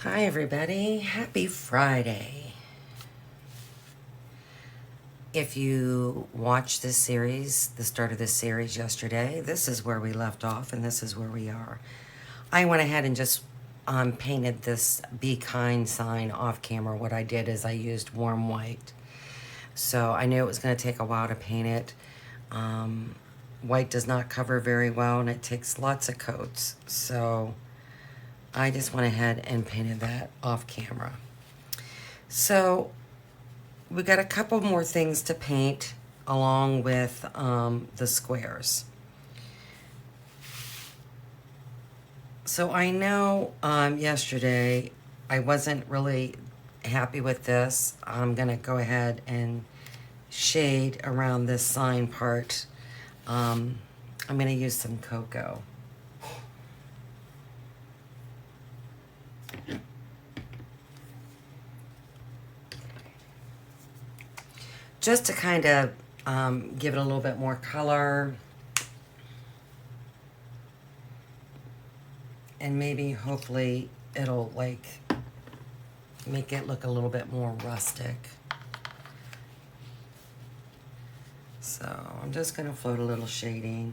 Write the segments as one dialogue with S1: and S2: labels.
S1: Hi everybody, happy Friday. If you watched this series, the start of this series yesterday, this is where we left off and this is where we are. I went ahead and just painted this Be Kind sign off camera. What I did is I used warm white. So I knew it was going to take a while to paint it. White does not cover very well and it takes lots of coats. So I just went ahead and painted that off camera. So we got a couple more things to paint along with the squares. So I know yesterday I wasn't really happy with this. I'm gonna go ahead and shade around this sign part. I'm gonna use some cocoa. Just to kind of give it a little bit more color. And maybe hopefully it'll like make it look a little bit more rustic. So I'm just gonna float a little shading.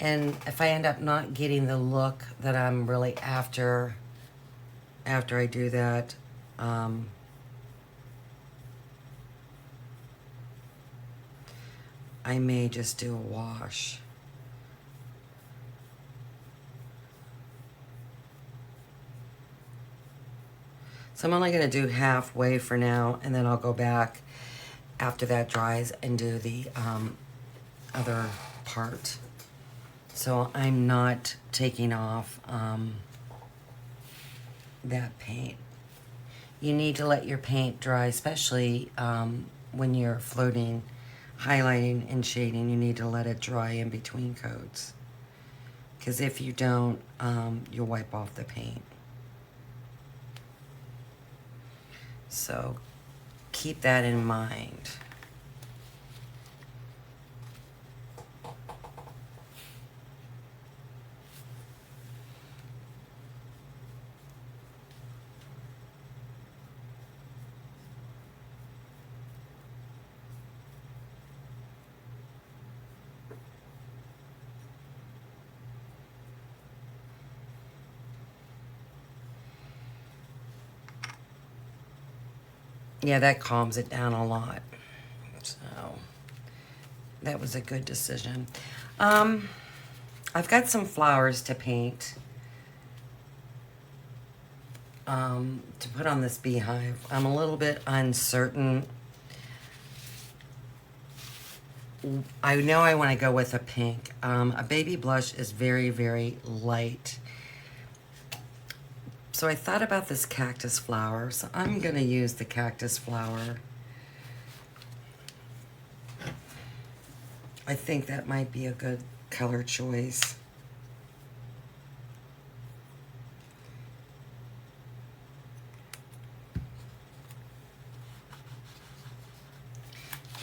S1: And if I end up not getting the look that I'm really after I do that, I may just do a wash. So I'm only gonna do halfway for now, and then I'll go back after that dries and do the other part. So I'm not taking off that paint. You need to let your paint dry, especially when you're floating, highlighting and shading. You need to let it dry in between coats. Because if you don't, you'll wipe off the paint. So keep that in mind. Yeah, that calms it down a lot. So that was a good decision. I've got some flowers to paint to put on this beehive. I'm a little bit uncertain. I know I want to go with a pink. A baby blush is very, very light. So I thought about this cactus flower. So I'm going to use the cactus flower. I think that might be a good color choice.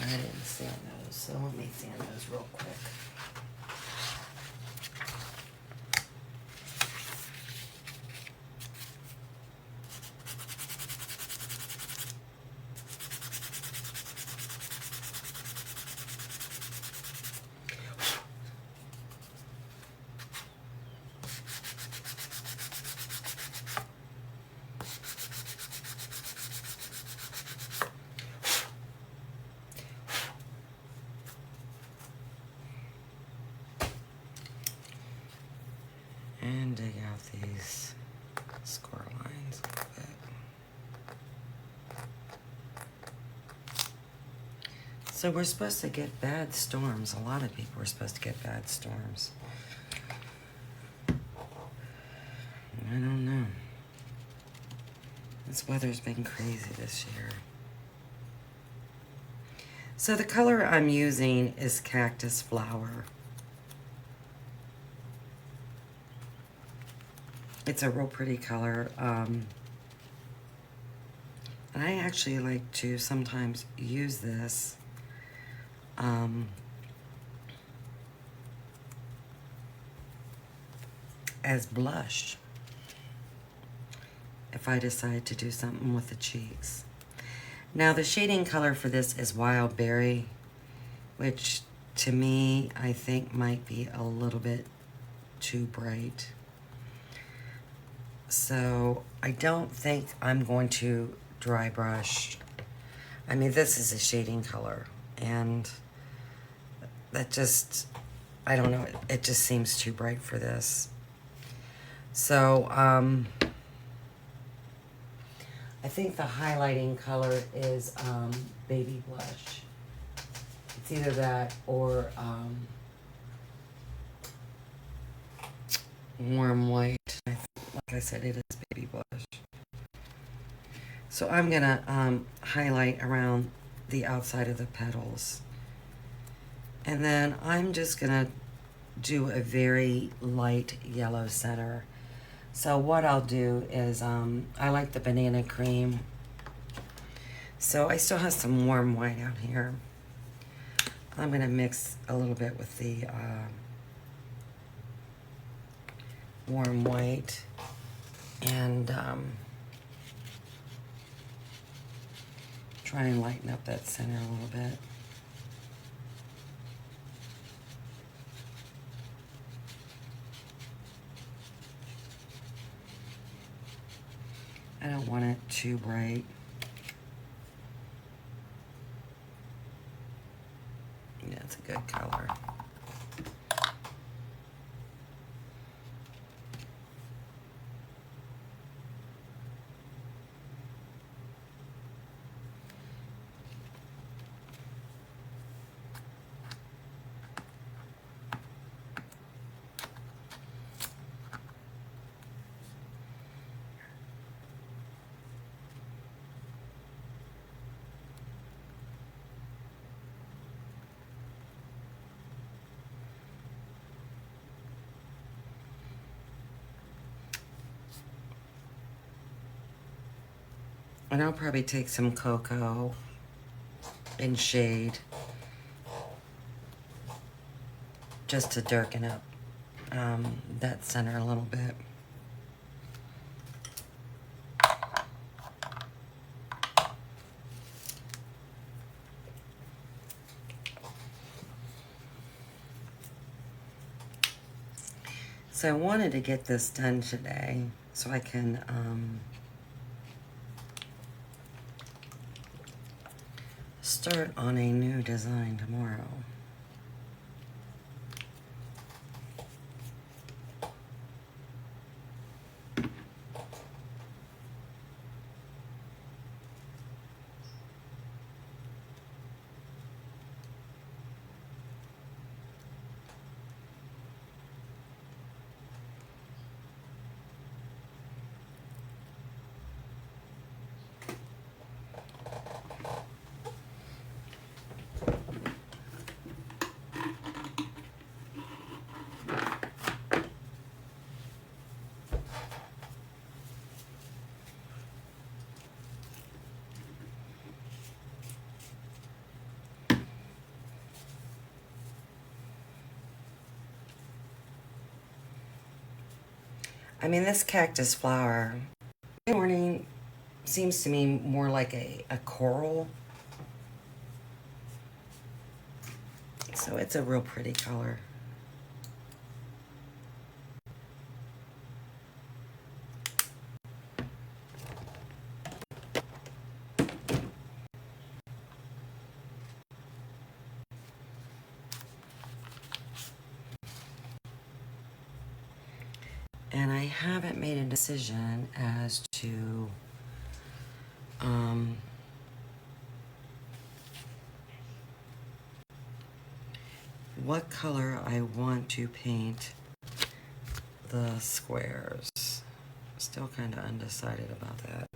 S1: I didn't sand those, so let me sand those real quick. And dig out these score lines a little bit. So we're supposed to get bad storms. A lot of people are supposed to get bad storms. I don't know. This weather's been crazy this year. So the color I'm using is Cactus Flower. It's a real pretty color. And I actually like to sometimes use this as blush. if I decide to do something with the cheeks. Now the shading color for this is Wild Berry, which to me I think might be a little bit too bright. So I don't think I'm going to dry brush. I mean, this is a shading color, and that just, I don't know, it just seems too bright for this. So I think the highlighting color is Baby Blush. It's either that or Warm White. Like I said, it is Baby Blush. So I'm gonna highlight around the outside of the petals. And then I'm just gonna do a very light yellow center. So what I'll do is, I like the banana cream. So I still have some warm white out here. I'm gonna mix a little bit with the warm white and try and lighten up that center a little bit. I don't want it too bright. Yeah, it's a good color. And I'll probably take some cocoa and shade just to darken up that center a little bit. So I wanted to get this done today so I can start on a new design tomorrow. I mean, this cactus flower, good morning, seems to me more like a coral. So it's a real pretty color. And I haven't made a decision as to what color I want to paint the squares. Still kind of undecided about that.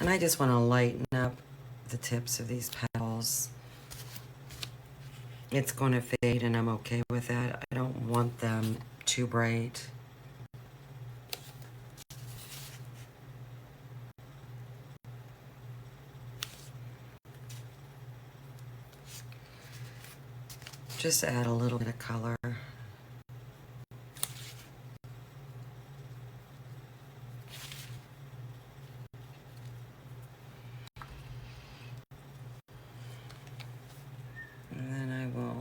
S1: And I just want to lighten up the tips of these petals. It's going to fade and I'm okay with that. I don't want them too bright. Just add a little bit of color.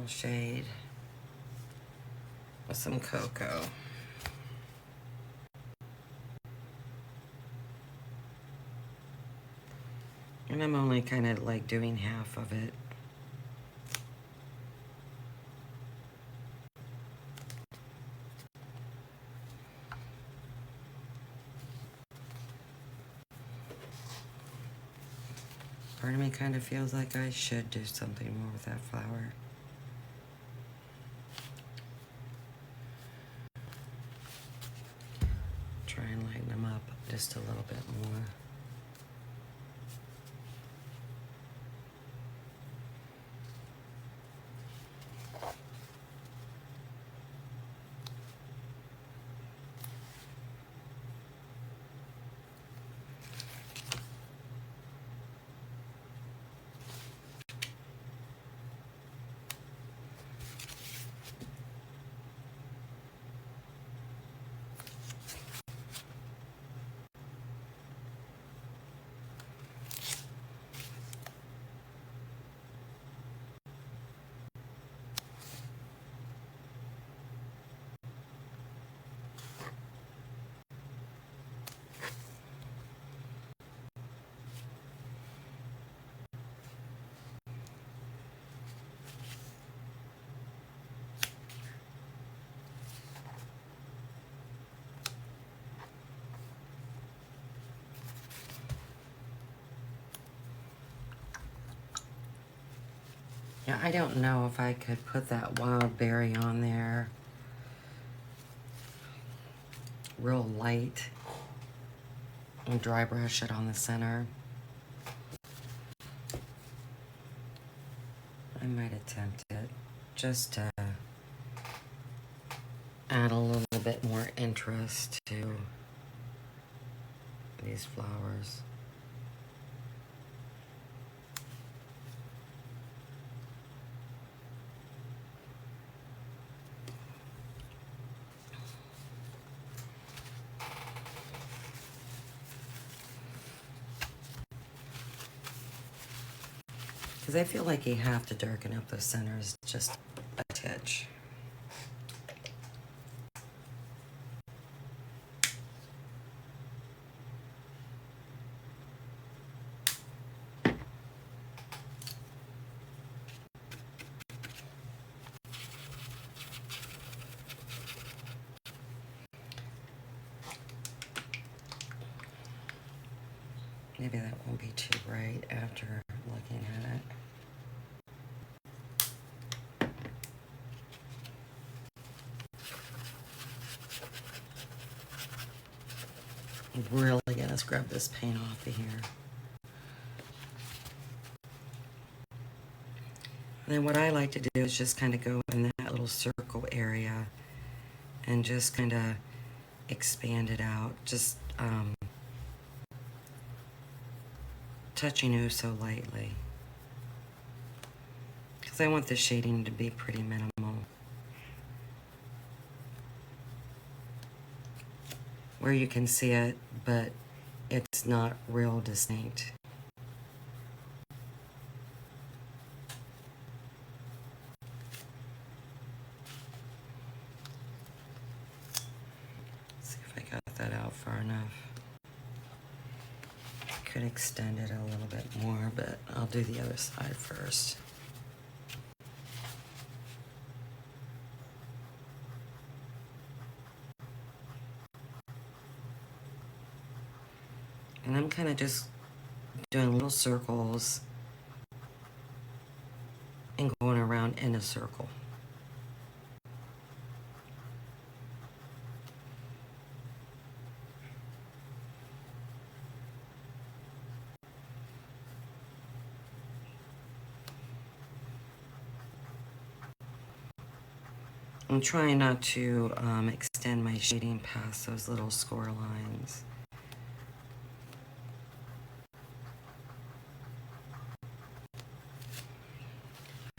S1: little shade with some cocoa. And I'm only kind of like doing half of it. Part of me kind of feels like I should do something more with that flower. Try and lighten them up just a little bit more. Yeah, I don't know if I could put that wild berry on there real light and dry brush it on the center. I might attempt it just to add a little bit more interest to these flowers. Because I feel like you have to darken up those centers just a titch. Maybe that won't be too bright after looking at it. Really gotta scrub this paint off of here. And then what I like to do is just kind of go in that little circle area and just kind of expand it out. Just touching it so lightly. Because I want the shading to be pretty minimal. Where you can see it, but it's not real distinct. Let's see if I got that out far enough. I could extend it a little bit more, but I'll do the other side first. And I'm kind of just doing little circles and going around in a circle. I'm trying not to extend my shading past those little score lines.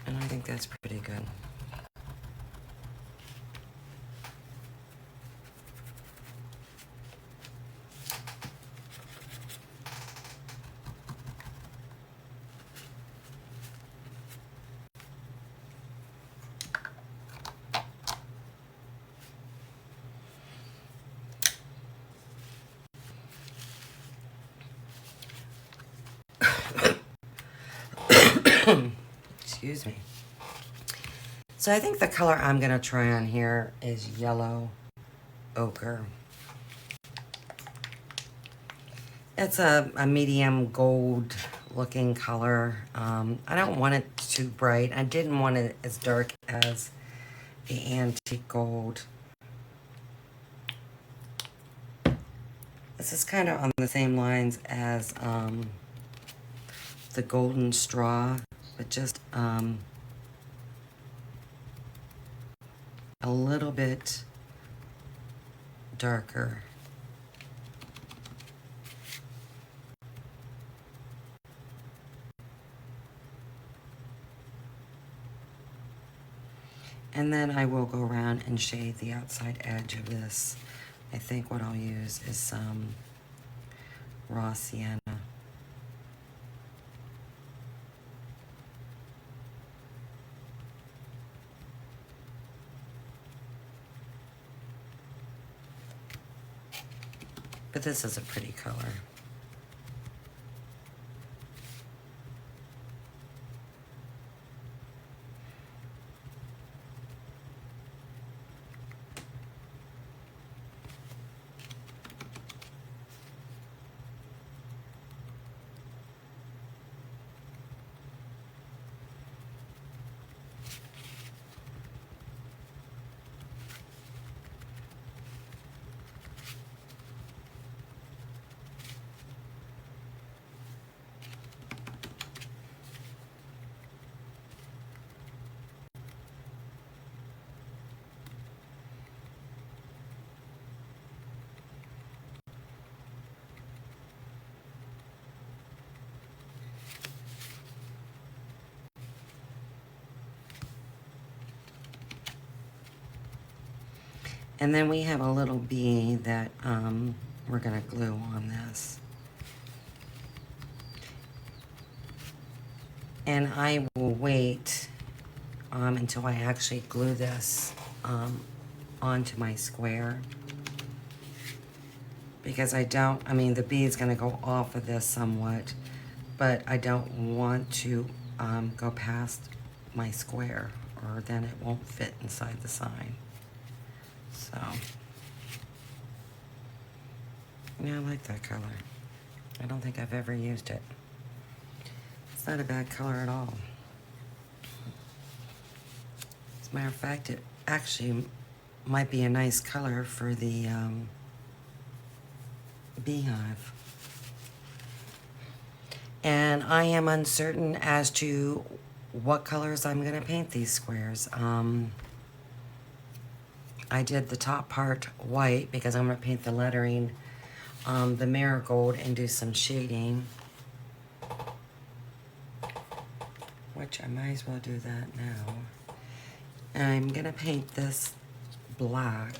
S1: And I think that's pretty good. Excuse me. So I think the color I'm going to try on here is yellow ochre. It's a medium gold looking color. I don't want it too bright. I didn't want it as dark as the antique gold. This is kind of on the same lines as the golden straw, but just a little bit darker. And then I will go around and shade the outside edge of this. I think what I'll use is some raw sienna. But this is a pretty color. And then we have a little bee that we're gonna glue on this. And I will wait until I actually glue this onto my square. Because I mean, the bee is gonna go off of this somewhat, but I don't want to go past my square, or then it won't fit inside the sign. So, yeah, I like that color. I don't think I've ever used it. It's not a bad color at all. As a matter of fact, it actually might be a nice color for the beehive. And I am uncertain as to what colors I'm going to paint these squares. I did the top part white because I'm going to paint the lettering, the marigold, and do some shading. Which I might as well do that now. And I'm going to paint this black.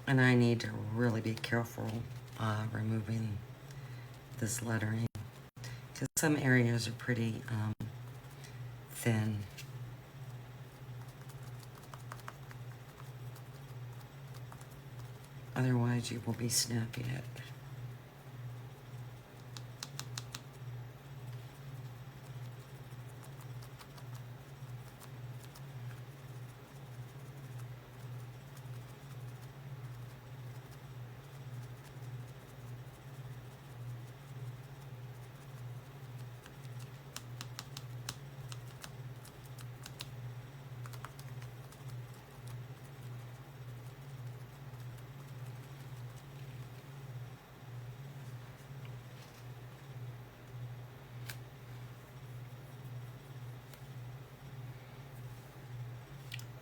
S1: And I need to really be careful removing this lettering, because some areas are pretty thin. Otherwise you will be snapping it.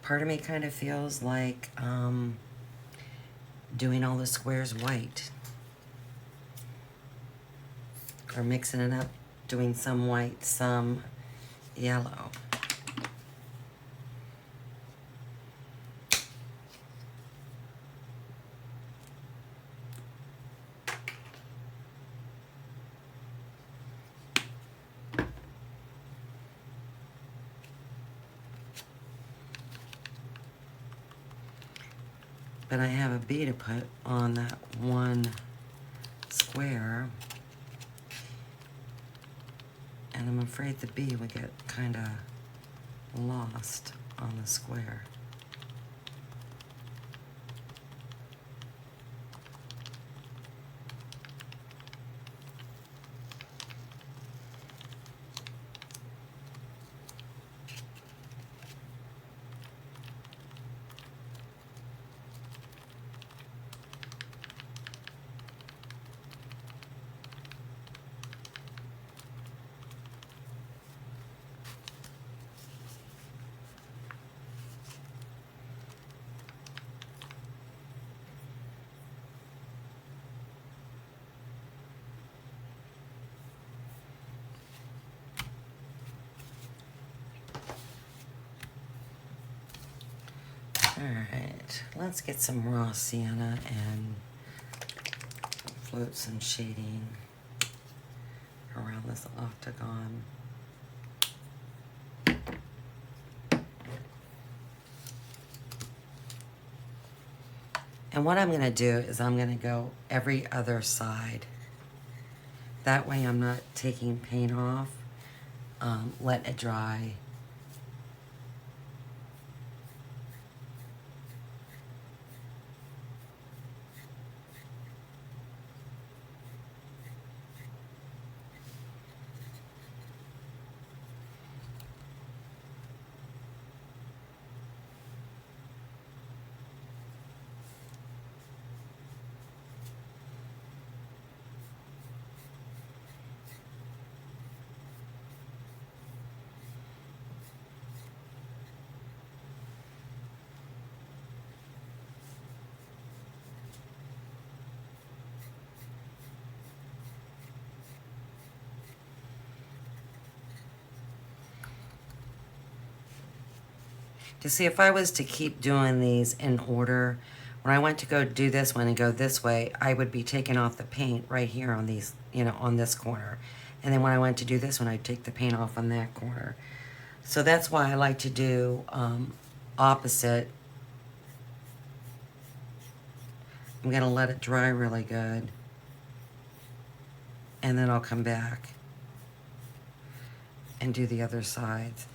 S1: part of me kind of feels like doing all the squares white. Or mixing it up, doing some white, some yellow. But I have a bee to put on that one square. And I'm afraid the bee would get kind of lost on the square. Alright, let's get some raw sienna and float some shading around this octagon. And what I'm going to do is I'm going to go every other side. That way I'm not taking paint off, let it dry. To see, if I was to keep doing these in order, when I went to go do this one and go this way, I would be taking off the paint right here on these, you know, on this corner. And then when I went to do this one, I'd take the paint off on that corner. So that's why I like to do opposite. I'm gonna let it dry really good. And then I'll come back and do the other sides.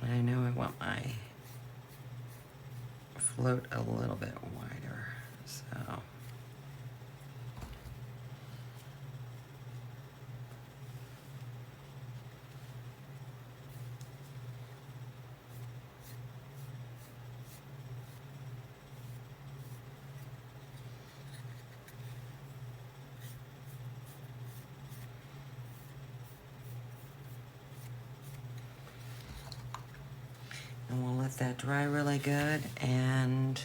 S1: I know I want my float a little bit wider, so. And we'll let that dry really good, and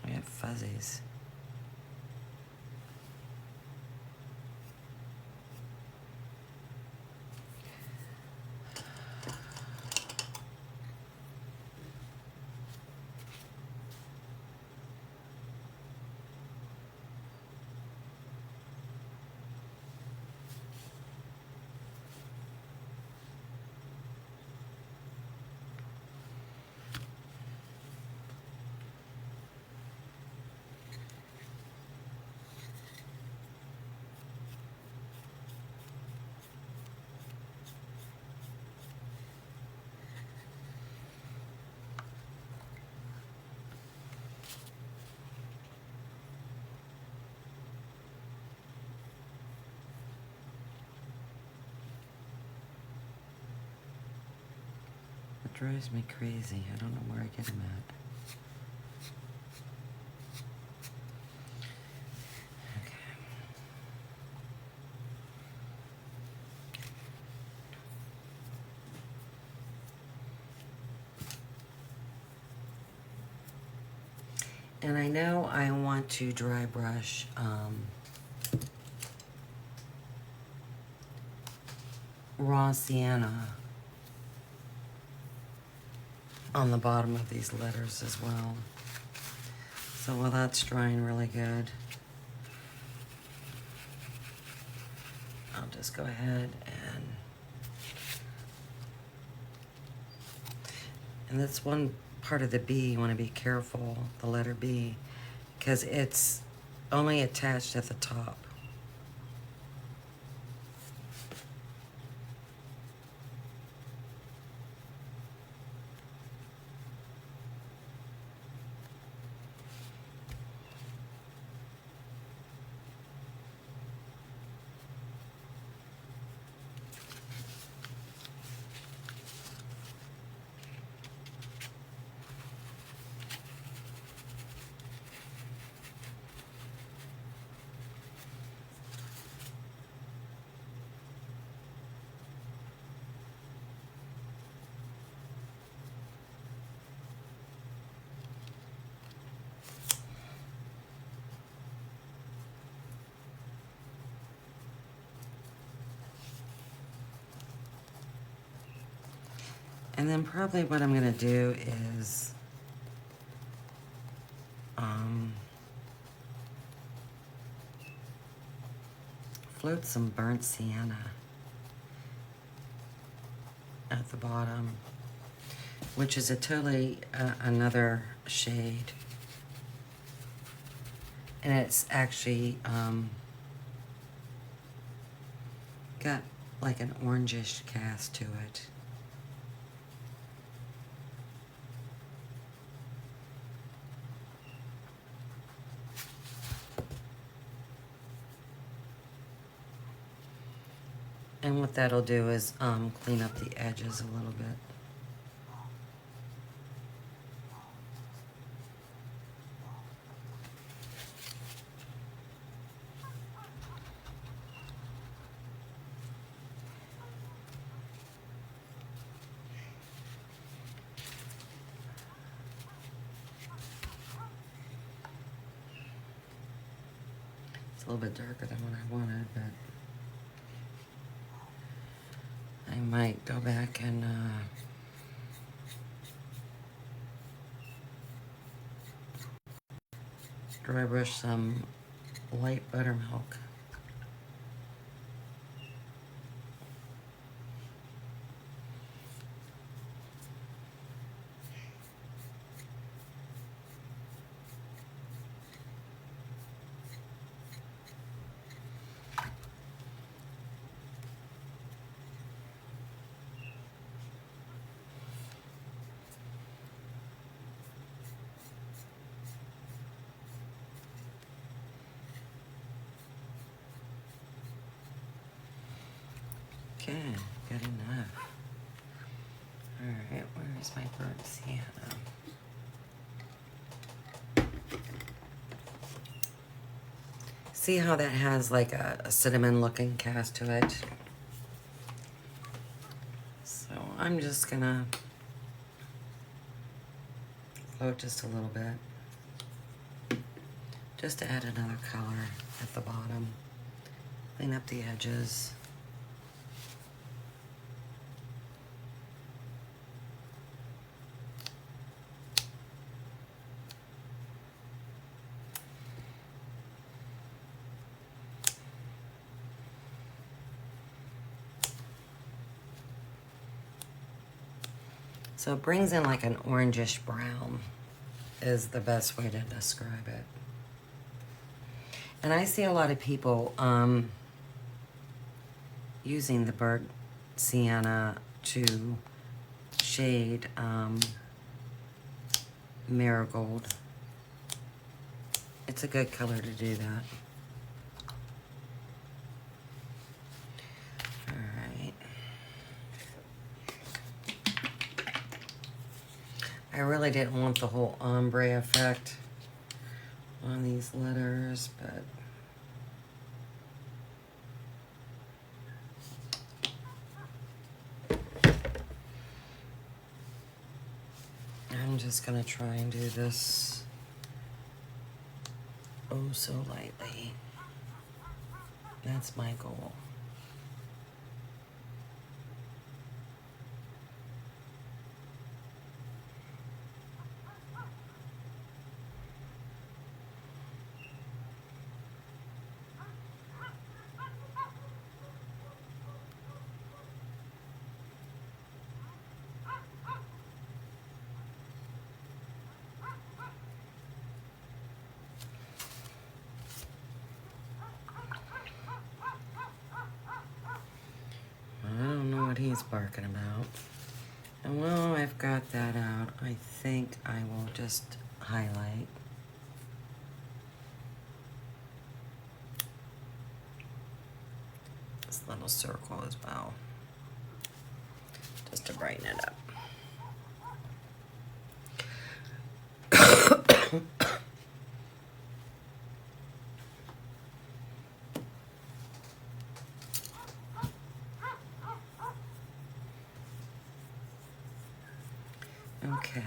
S1: I got fuzzies. drives me crazy. I don't know where I get them at. And I know I want to dry brush raw sienna on the bottom of these letters as well. So while that's drying really good, I'll just go ahead and that's one part of the B, you want to be careful, the letter B, because it's only attached at the top. And then probably what I'm gonna do is float some burnt sienna at the bottom, which is a totally another shade. And it's actually got like an orangish cast to it. And what that'll do is clean up the edges a little bit. It's a little bit darker than what I wanted, but I might go back and dry brush some light buttermilk. Okay, good enough. Alright, where's my burnt sienna? See how that has like a cinnamon looking cast to it? So I'm just gonna float just a little bit. Just to add another color at the bottom. Clean up the edges. So it brings in like an orangish brown is the best way to describe it. And I see a lot of people using the burnt sienna to shade marigold. It's a good color to do that. I really didn't want the whole ombre effect on these letters, but I'm just gonna try and do this oh so lightly. That's my goal. I don't know what he's barking about. And while I've got that out, I think I will just highlight. This little circle as well, just to brighten it up. Okay.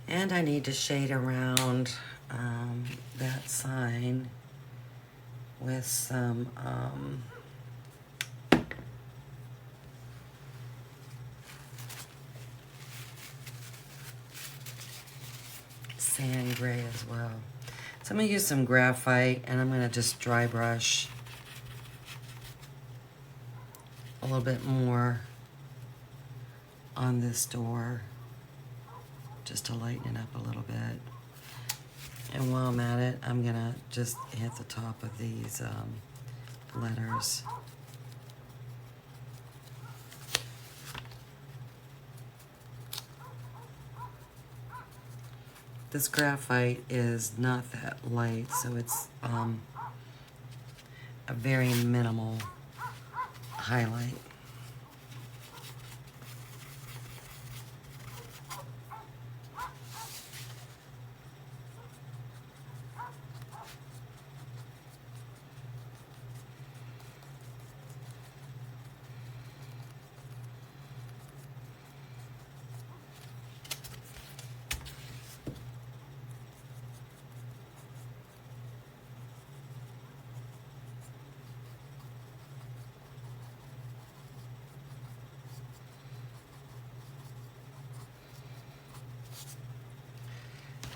S1: And I need to shade around that sign with some sand gray as well. So I'm gonna use some graphite and I'm gonna just dry brush a little bit more on this door, just to lighten it up a little bit. And while I'm at it, I'm gonna just hit the top of these letters. This graphite is not that light, so it's a very minimal highlight.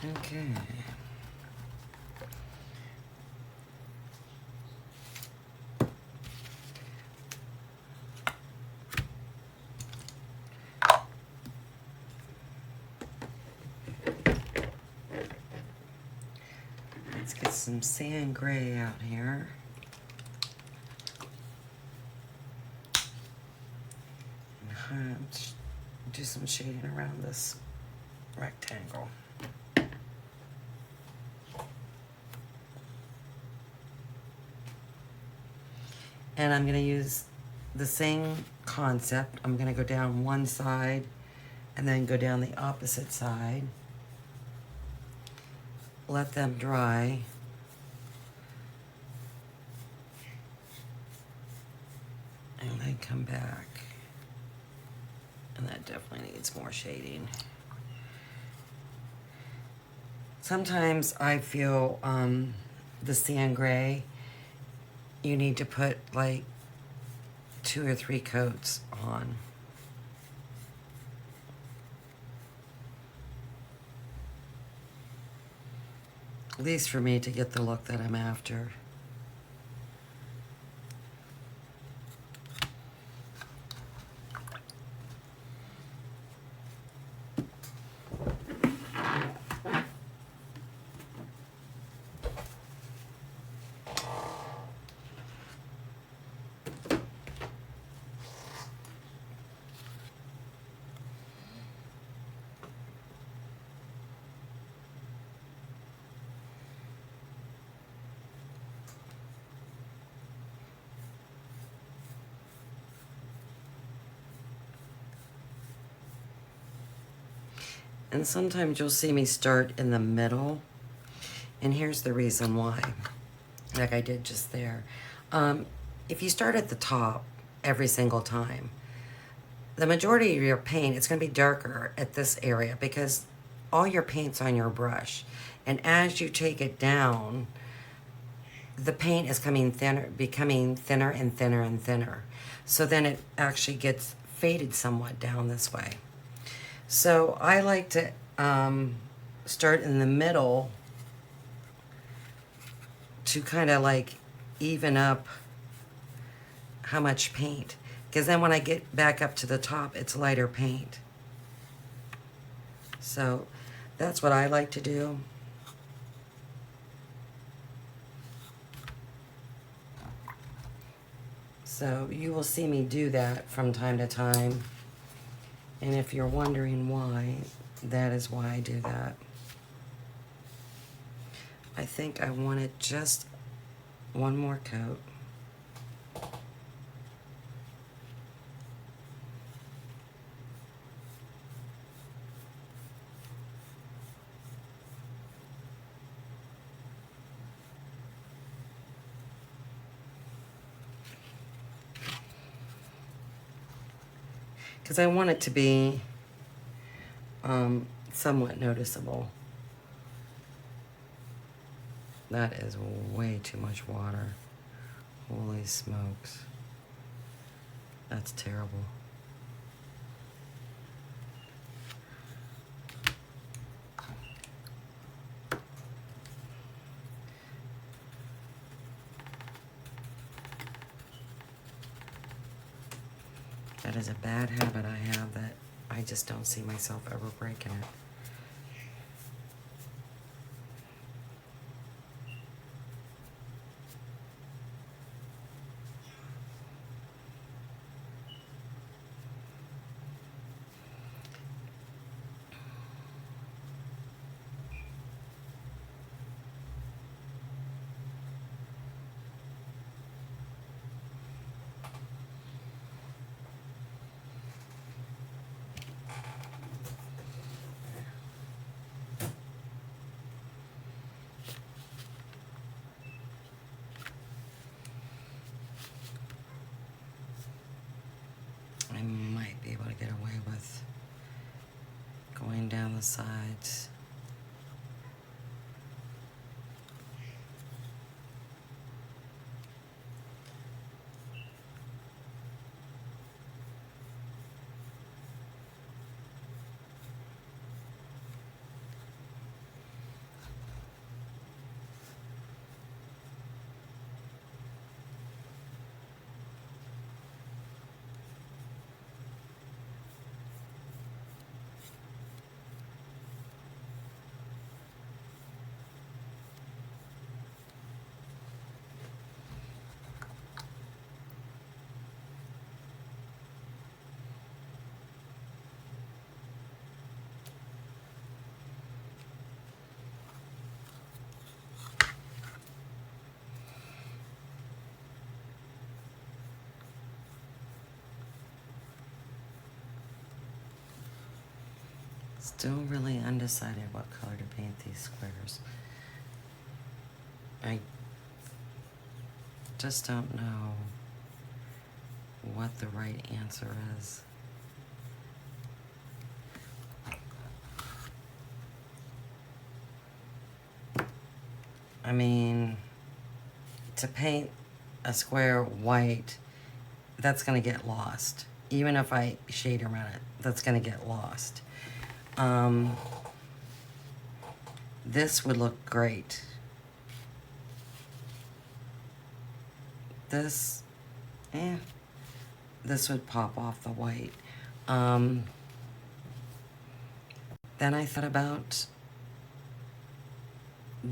S1: Okay. Let's get some sand gray out here. And do some shading around this rectangle. And I'm going to use the same concept. I'm going to go down one side and then go down the opposite side. Let them dry. And then come back. And that definitely needs more shading. Sometimes I feel the sand gray, you need to put like 2 or 3 coats on. At least for me to get the look that I'm after. And sometimes you'll see me start in the middle. And here's the reason why, like I did just there. If you start at the top every single time, the majority of your paint, it's going to be darker at this area because all your paint's on your brush. And as you take it down, the paint is becoming thinner and thinner and thinner. So then it actually gets faded somewhat down this way. So I like to start in the middle to kind of like even up how much paint. Because then when I get back up to the top, it's lighter paint. So that's what I like to do. So you will see me do that from time to time. And if you're wondering why, that is why I do that. I think I wanted just one more coat. Because I want it to be somewhat noticeable. That is way too much water. Holy smokes. That's terrible. That is a bad habit I have that I just don't see myself ever breaking it. I might be able to get away with going down the sides. Still really undecided what color to paint these squares. I just don't know what the right answer is. I mean, to paint a square white, that's gonna get lost. Even if I shade around it, that's gonna get lost. This would look great. This would pop off the white. Then I thought about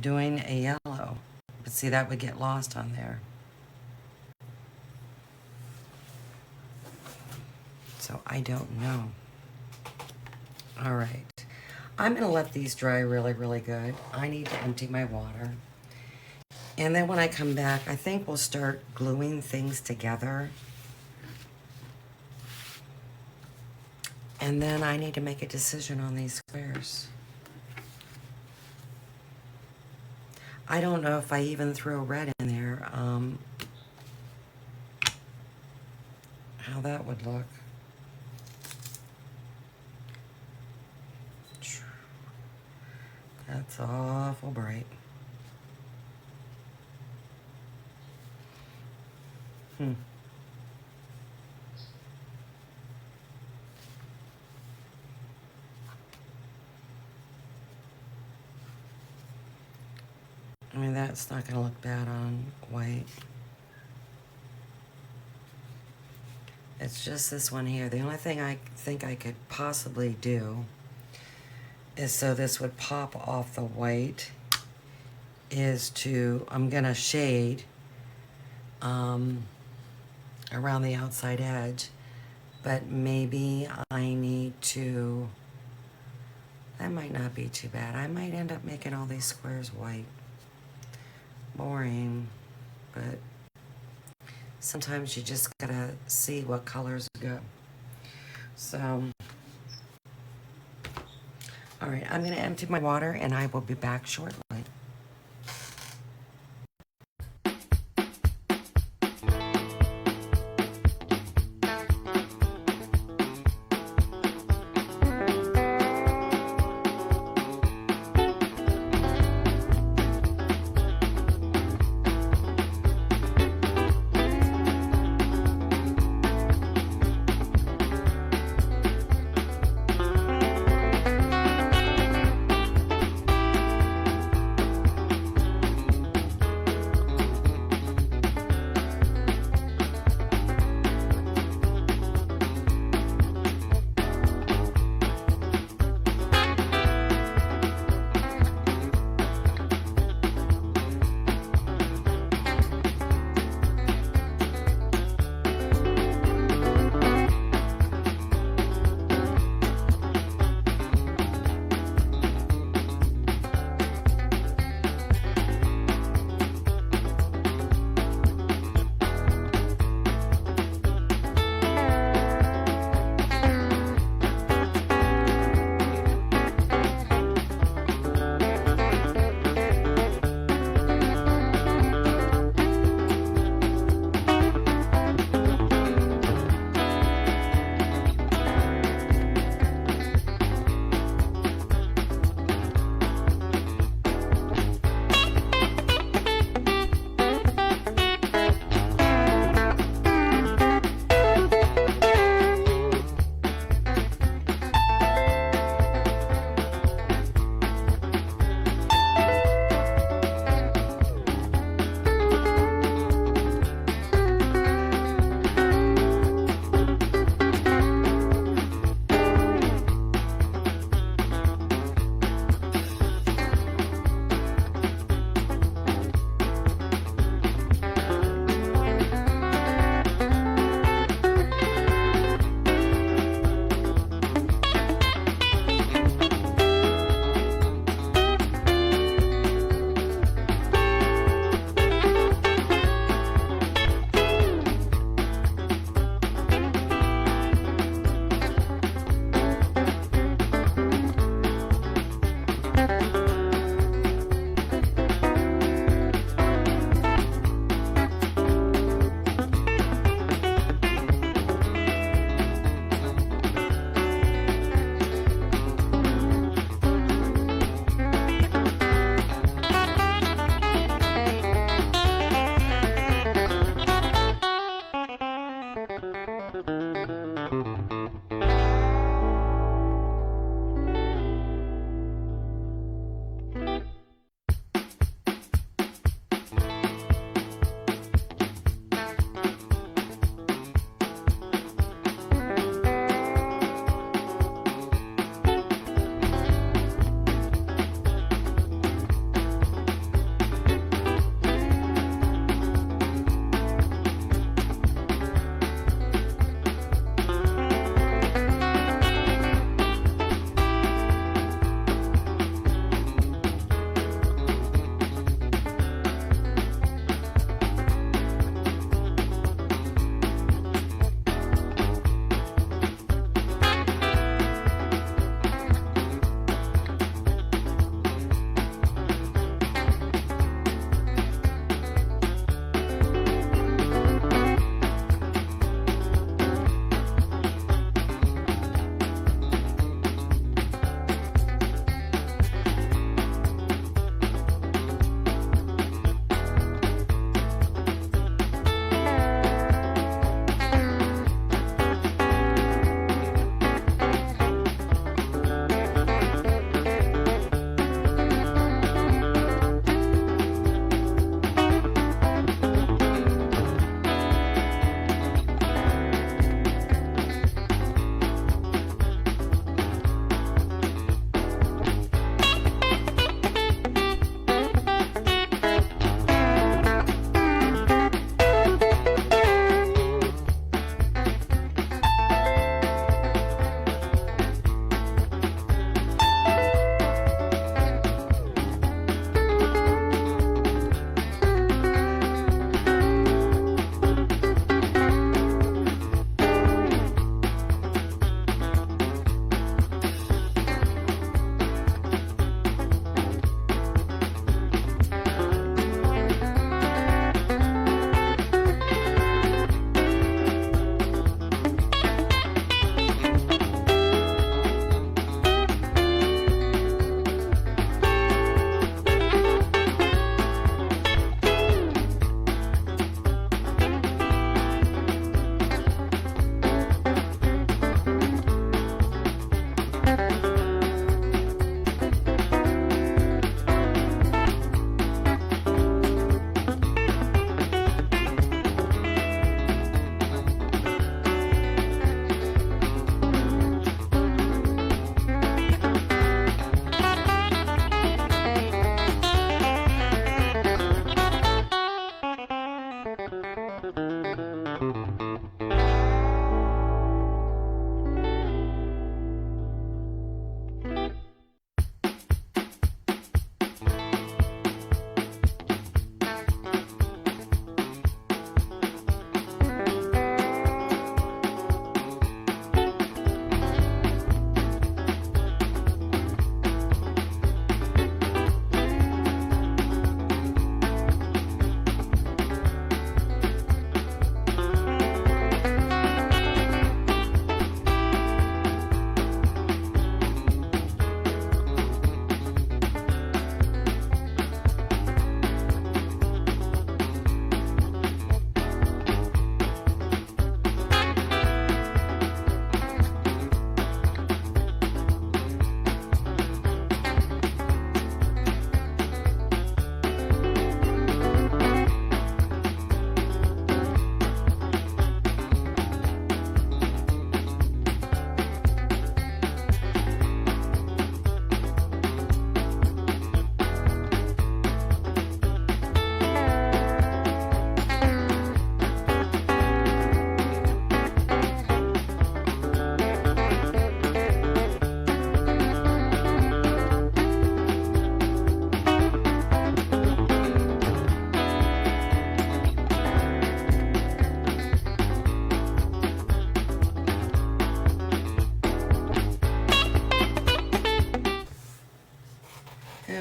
S1: doing a yellow, but see, that would get lost on there. So I don't know. All right. I'm gonna let these dry really, really good. I need to empty my water. And then when I come back, I think we'll start gluing things together. And then I need to make a decision on these squares. I don't know if I even throw red in there, how that would look. That's awful bright. I mean, that's not going to look bad on white. It's just this one here. The only thing I think I could possibly do is so this would pop off the white is to, I'm going to shade around the outside edge, but maybe I need to, that might not be too bad. I might end up making all these squares white. Boring, but sometimes you just gotta see what colors go. So, all right, I'm gonna empty my water and I will be back shortly.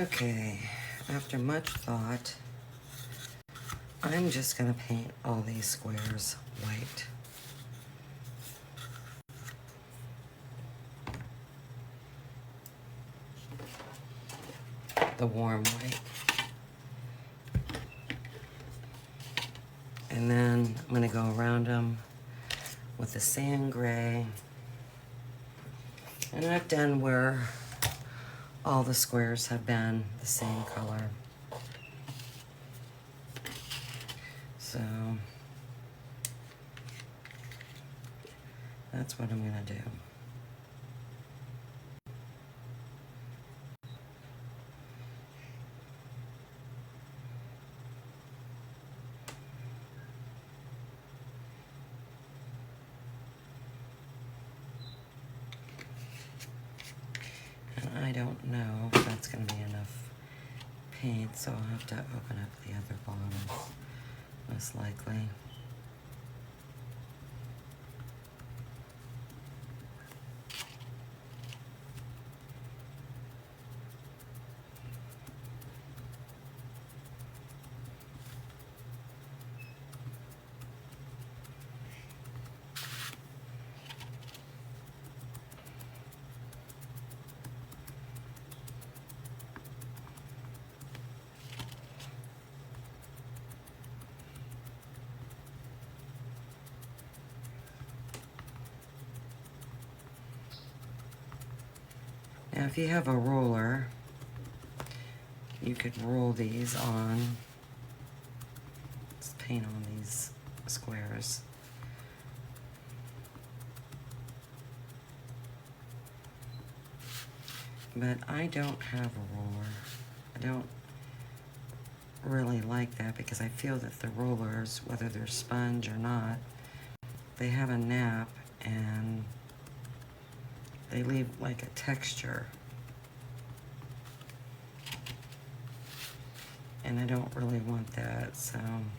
S1: Okay, after much thought, I'm just gonna paint all these squares white. The warm white. And then I'm gonna go around them with the sand gray. And I've done where all the squares have been the same color. So that's what I'm gonna do. And I don't know if that's gonna be enough paint, so I'll have to open up the other bottle, most likely. Now, if you have a roller, you could roll these on. Just paint on these squares. But I don't have a roller. I don't really like that because I feel that the rollers, whether they're sponge or not, they have a nap and they leave like a texture. And I don't really want that, so I'm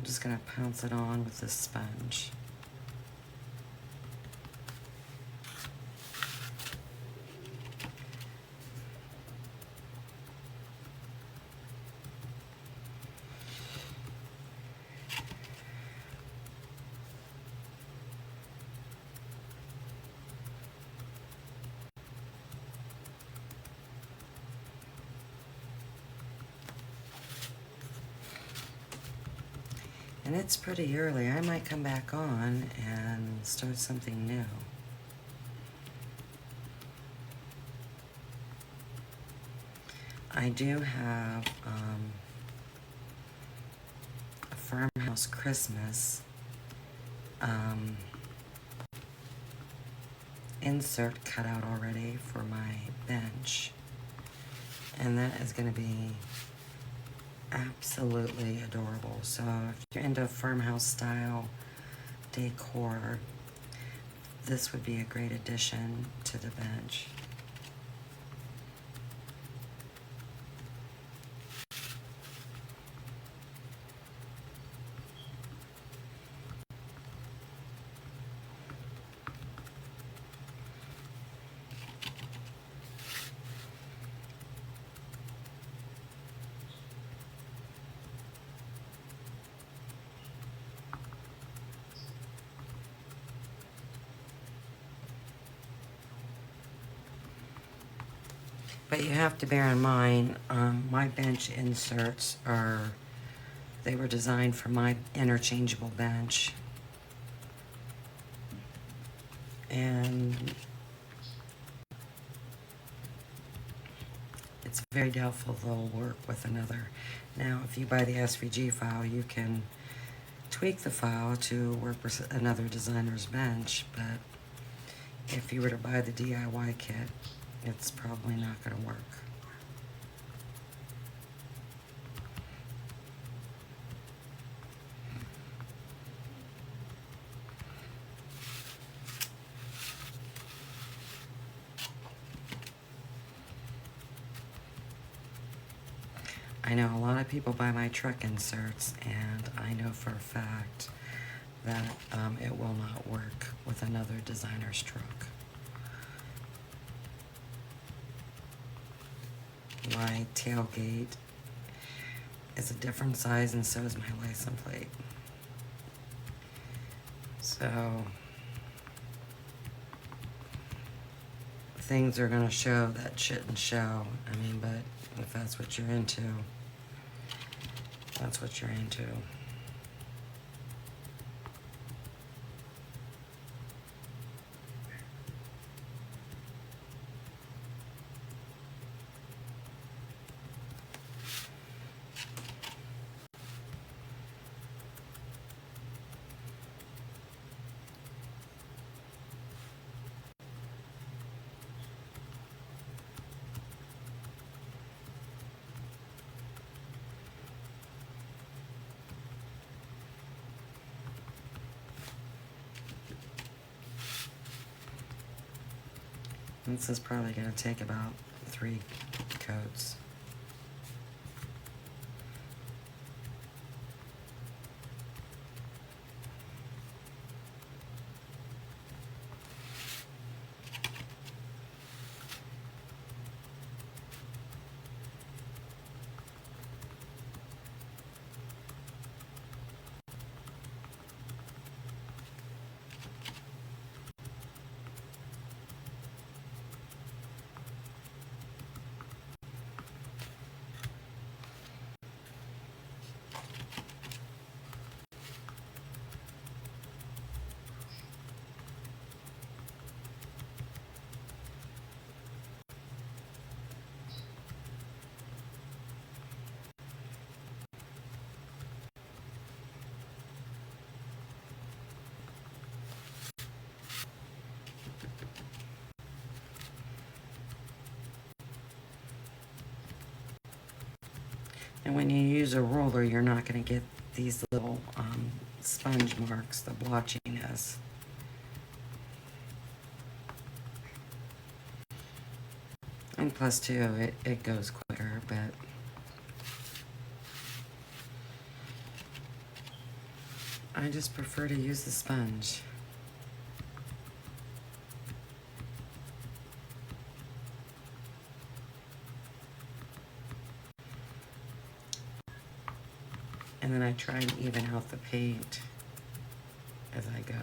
S1: just gonna pounce it on with this sponge. And it's pretty early. I might come back on and start something new. I do have a Farmhouse Christmas insert cut out already for my bench. And that is going to be absolutely adorable. So if you're into farmhouse style decor, this would be a great addition to the bench. But you have to bear in mind, my bench inserts they were designed for my interchangeable bench. And it's very doubtful they'll work with another. Now, if you buy the SVG file, you can tweak the file to work with another designer's bench, but if you were to buy the DIY kit, it's probably not going to work. I know a lot of people buy my truck inserts, and I know for a fact that it will not work with another designer's truck. My tailgate is a different size, and so is my license plate. So things are gonna show that shouldn't show. I mean, but if that's what you're into, that's what you're into. This is probably gonna take about 3 coats. And when you use a roller, you're not going to get these little sponge marks, the blotchiness. And plus, too, it goes quicker, but I just prefer to use the sponge. And then I try and even out the paint as I go.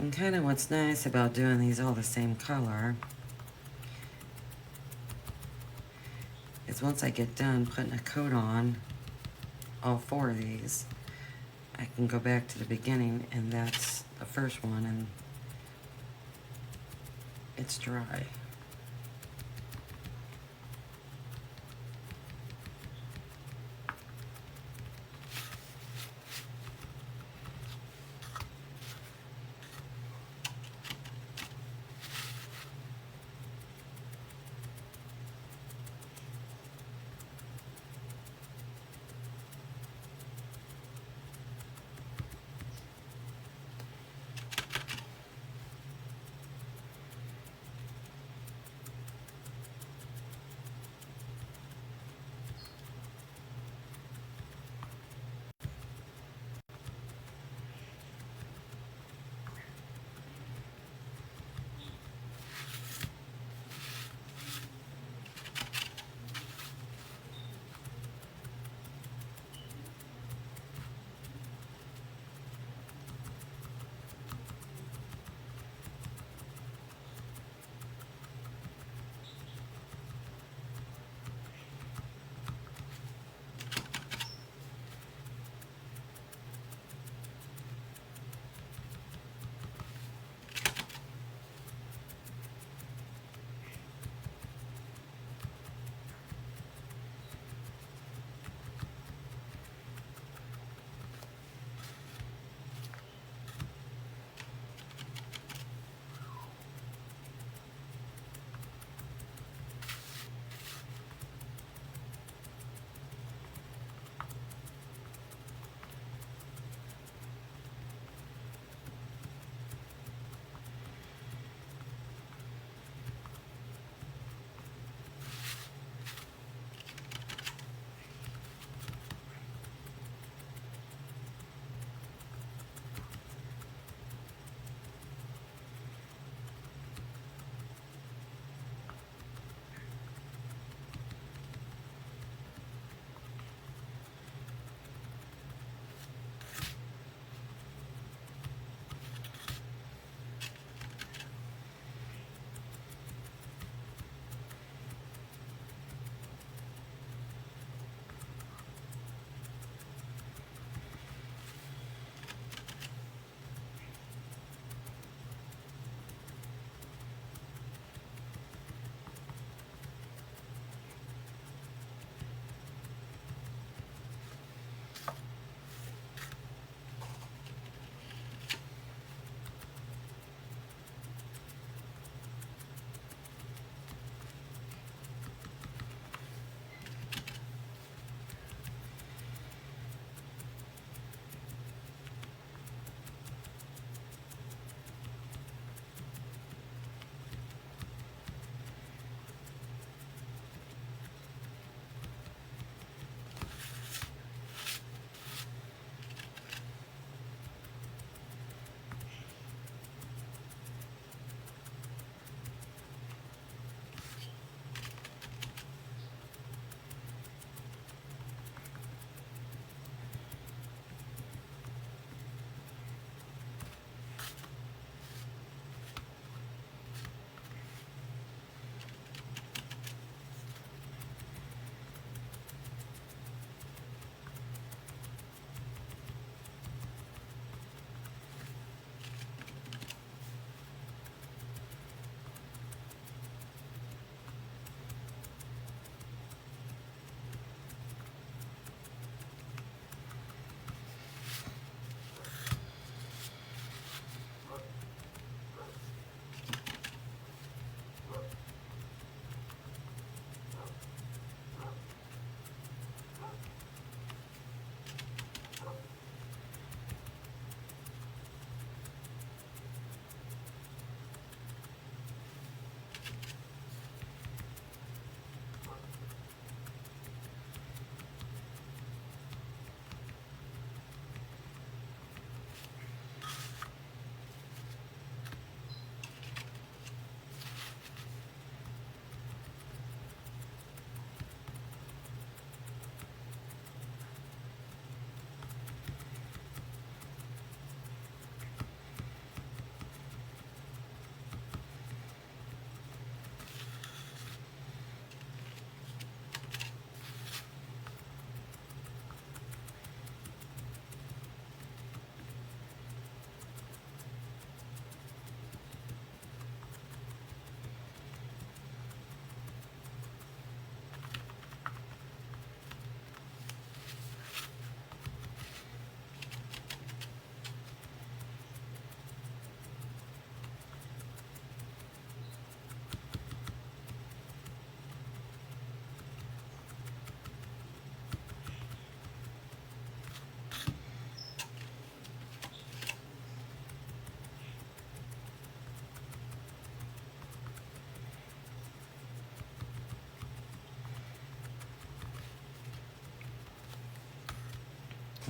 S1: And kind of what's nice about doing these all the same color is once I get done putting a coat on, all four of these, I can go back to the beginning, and that's the first one, and it's dry.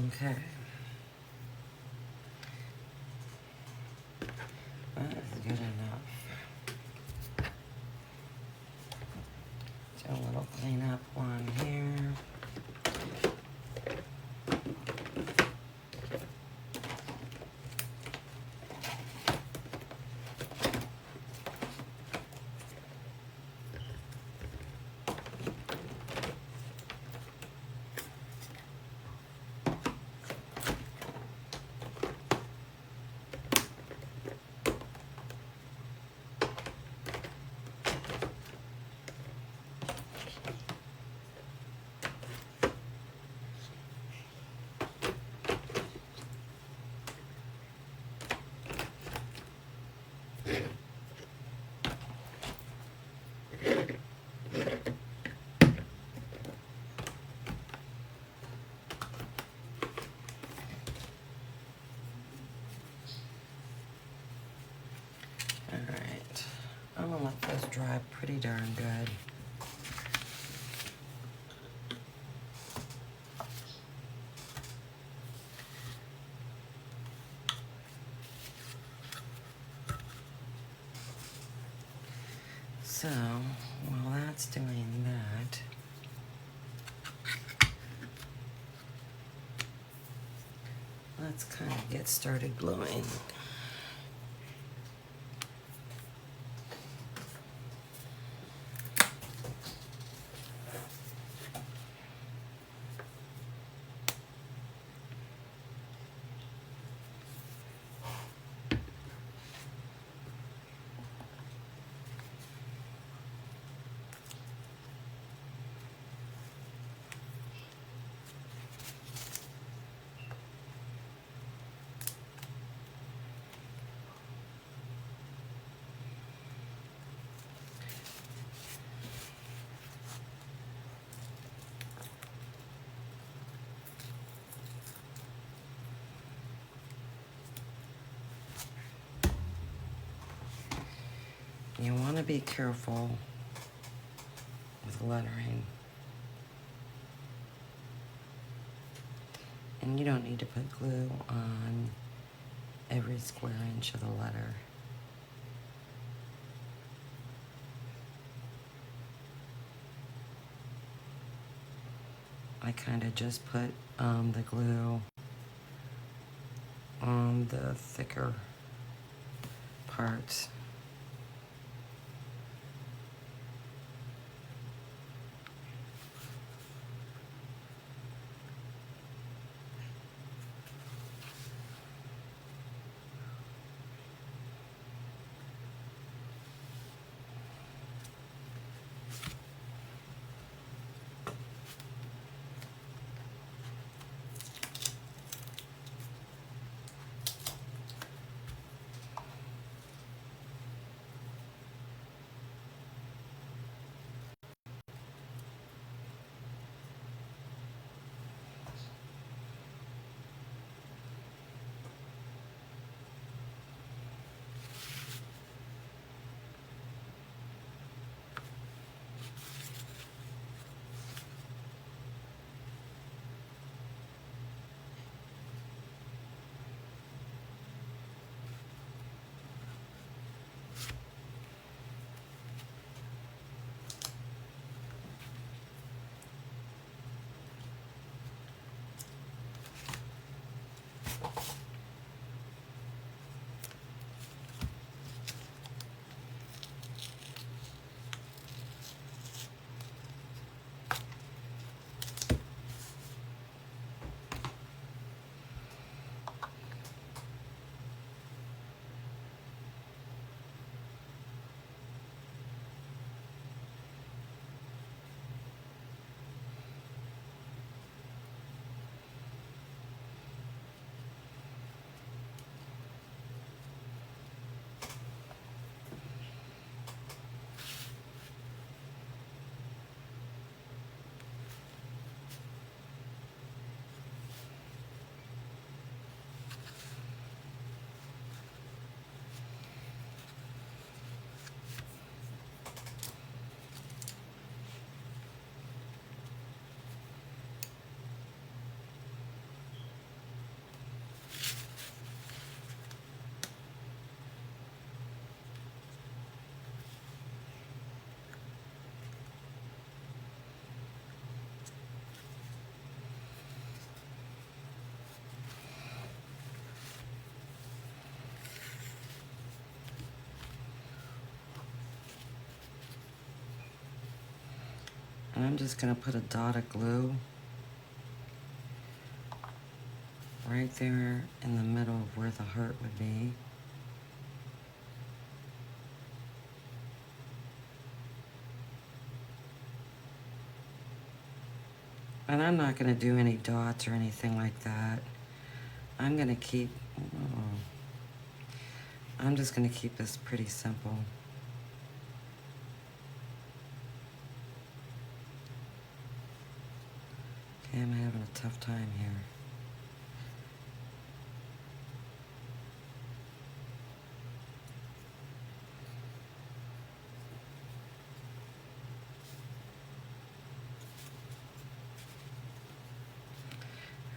S1: Okay. That is good enough. Do a little cleanup on here. Alright, I'm gonna let this dry pretty darn good. So, while that's doing that, let's kind of get started gluing. You want to be careful with lettering. And you don't need to put glue on every square inch of the letter. I kind of just put the glue on the thicker parts. And I'm just going to put a dot of glue right there in the middle of where the heart would be. And I'm not going to do any dots or anything like that. I'm going to keep, I'm just going to keep this pretty simple. Okay, I'm having a tough time here.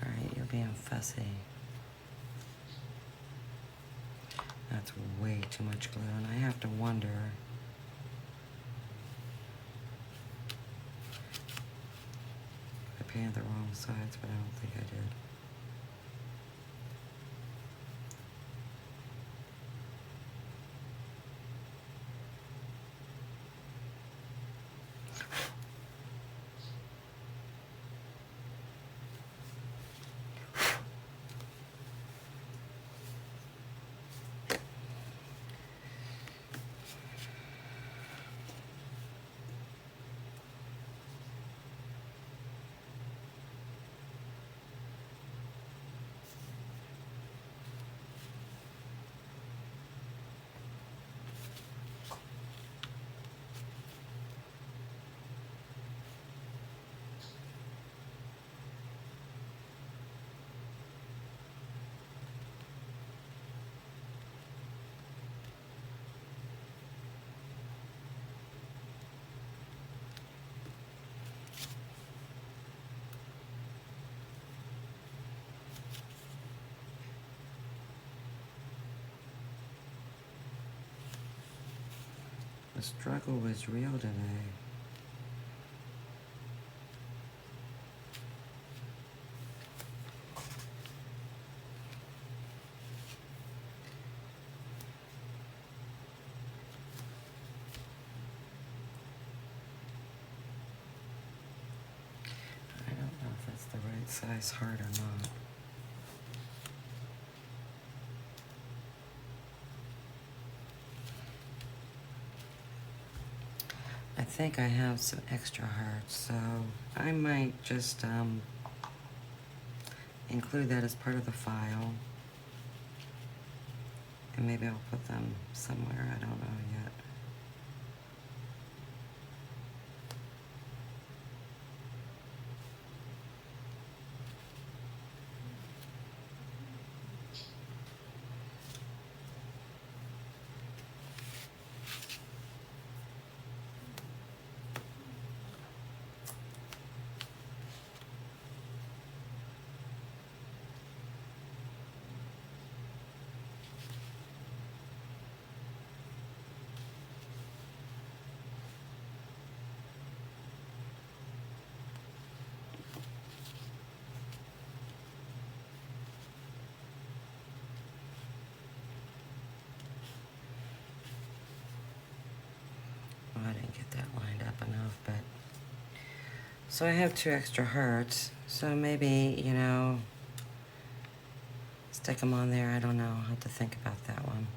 S1: Alright, you're being fussy. That's way too much glue, and I have to wonder. I painted the wrong sides, but I don't think I did. The struggle was real today. I don't know if that's the right size heart or not. I think I have some extra hearts, so I might just include that as part of the file. And maybe I'll put them somewhere, I don't know yet. Well, I didn't get that lined up enough, but... So I have 2 extra hearts, so maybe, you know, stick them on there. I don't know. I'll have to think about that one.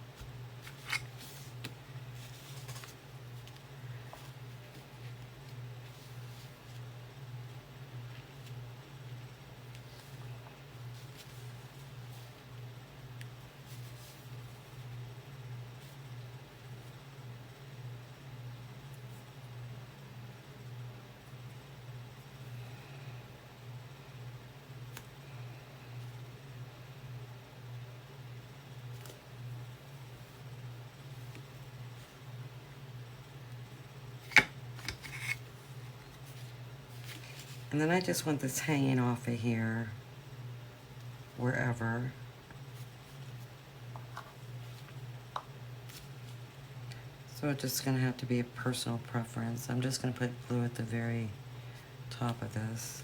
S1: And then I just want this hanging off of here, wherever. So it's just gonna have to be a personal preference. I'm just gonna put glue at the very top of this.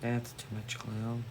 S1: That's too much glue.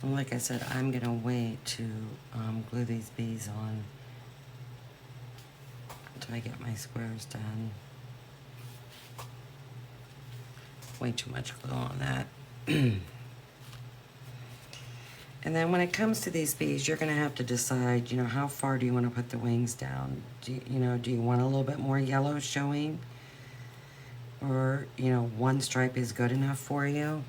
S1: And like I said, I'm gonna wait to glue these bees on until I get my squares done. Way too much glue on that. And then when it comes to these bees, you're gonna have to decide, how far do you want to put the wings down? Do you want a little bit more yellow showing? Or, one stripe is good enough for you?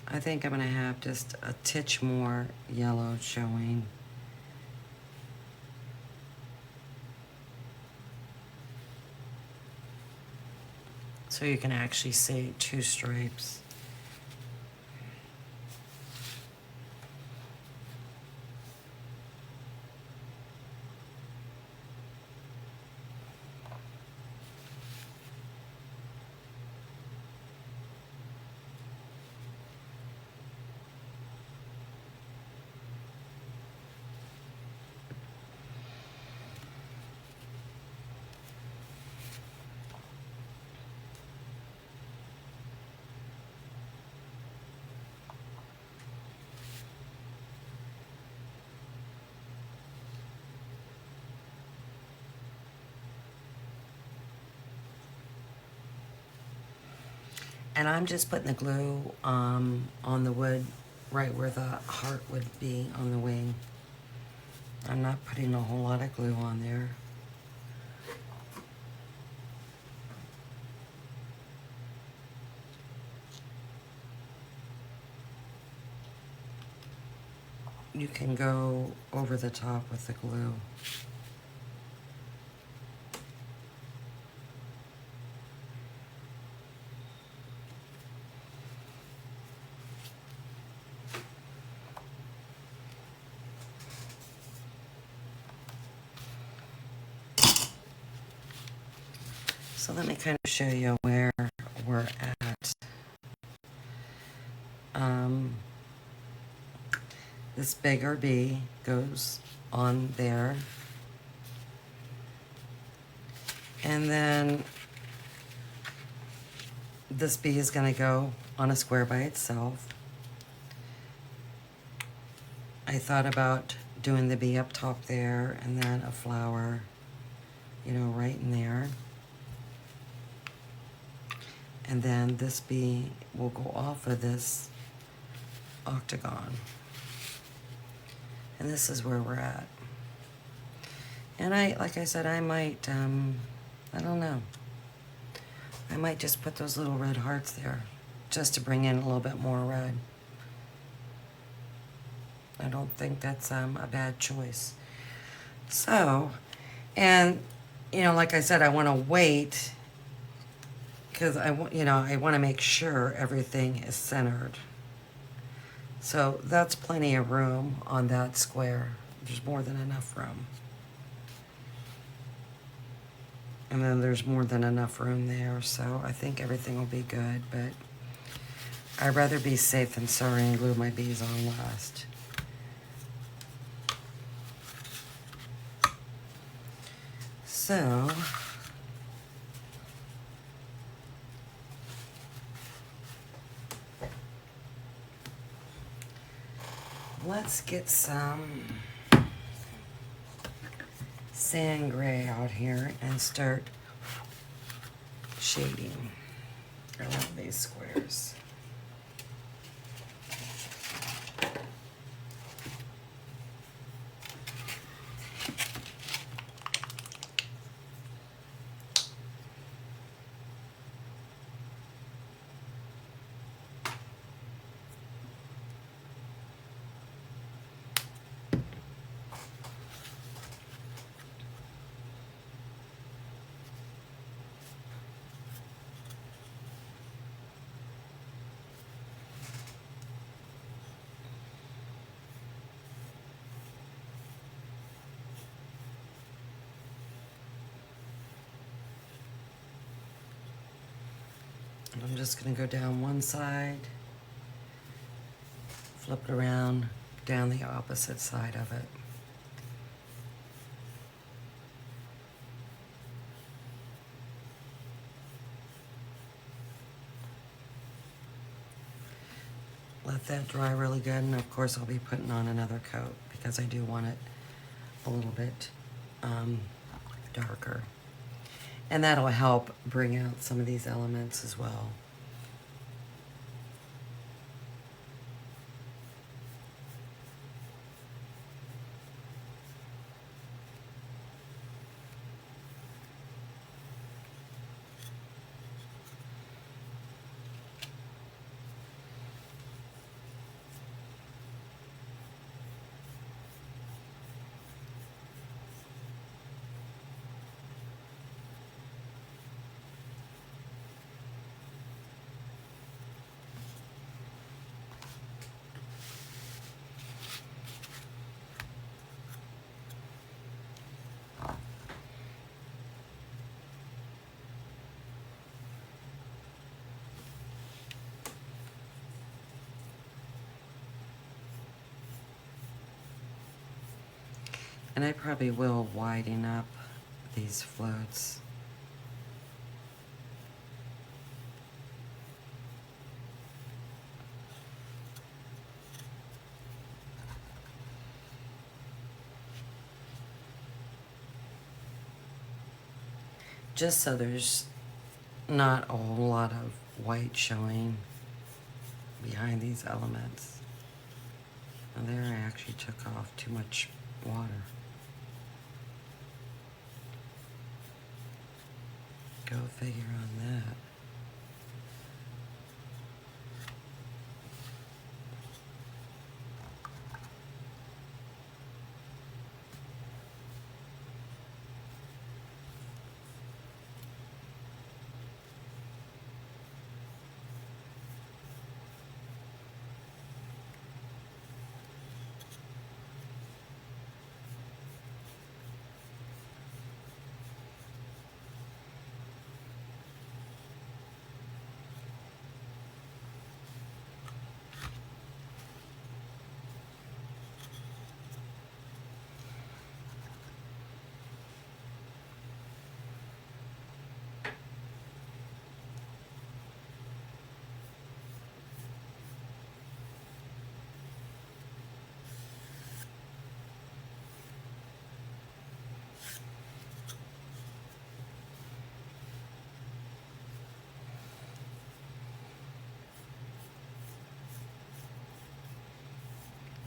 S1: I think I'm gonna have just a titch more yellow showing. So you can actually see two stripes. And I'm just putting the glue on the wood right where the heart would be on the wing. I'm not putting a whole lot of glue on there. You can go over the top with the glue. So let me kind of show you where we're at. This bigger B goes on there. And then this B is going to go on a square by itself. I thought about doing the B up top there and then a flower, you know, right in there. And then this B will go off of this octagon. And this is where we're at. And like I said, I might, I don't know. I might just put those little red hearts there just to bring in a little bit more red. I don't think that's a bad choice. So, and, you know, like I said, I want to wait because I want to make sure everything is centered. So that's plenty of room on that square. There's more than enough room. And then there's more than enough room there, so I think everything will be good, but I'd rather be safe than sorry and glue my bees on last. So, let's get some sand gray out here and start shading around these squares. And I'm just going to go down one side, flip it around, down the opposite side of it. Let that dry really good, and of course I'll be putting on another coat because I do want it a little bit darker. And that'll help bring out some of these elements as well. And I probably will widen up these floats. Just so there's not a whole lot of white showing behind these elements. And there I actually took off too much water. Go figure on that.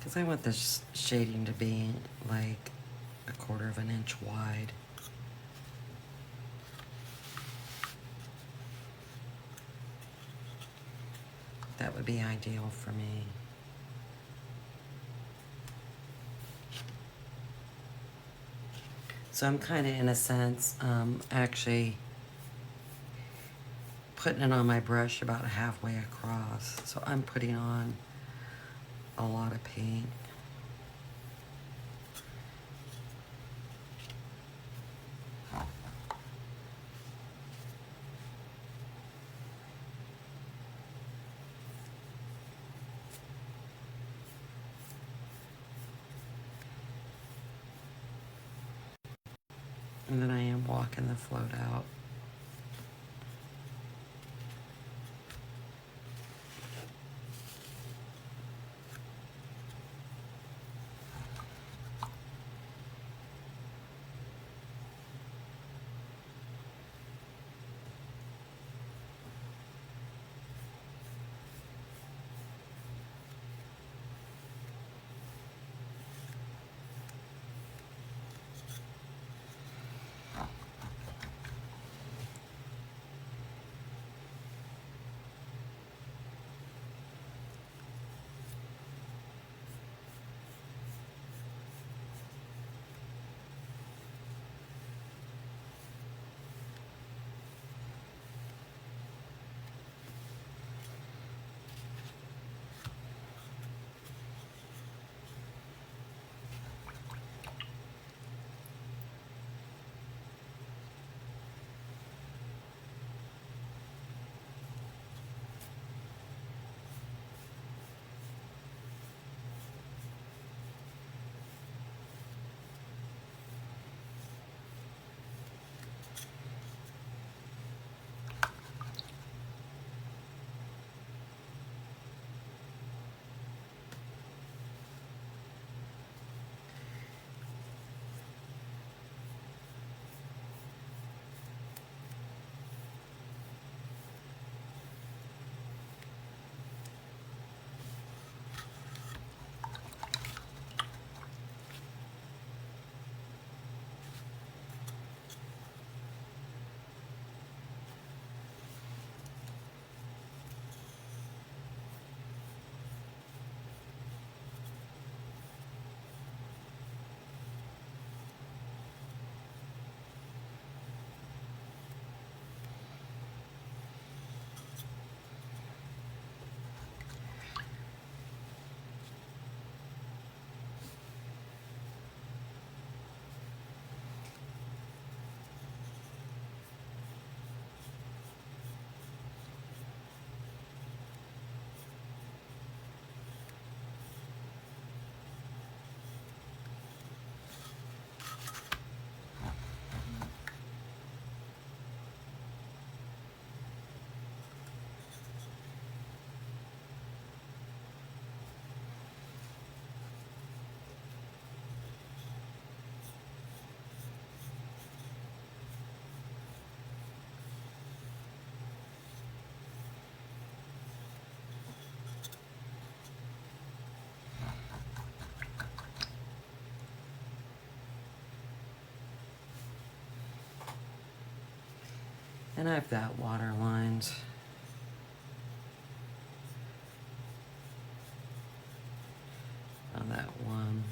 S1: Because I want this shading to be like 1/4 of an inch wide. That would be ideal for me. So I'm kind of, in a sense, actually putting it on my brush about halfway across. So I'm putting on a lot of paint. And then I am walking the float out. And I've got water lines. On that one.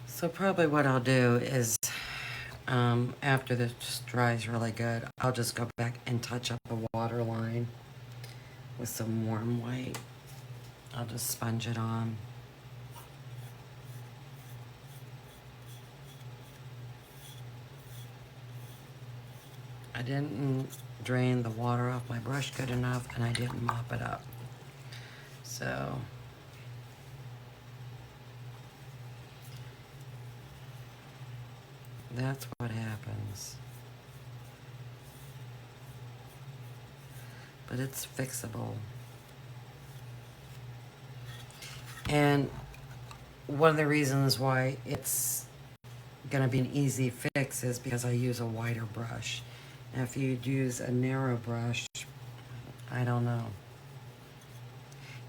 S1: So probably what I'll do is, after this dries really good, I'll just go back and touch up a water line with some warm white. I'll just sponge it on. I didn't drain the water off my brush good enough, and I didn't mop it up. So that's what happens. But it's fixable. And one of the reasons why it's going to be an easy fix is because I use a wider brush. And if you use a narrow brush, I don't know.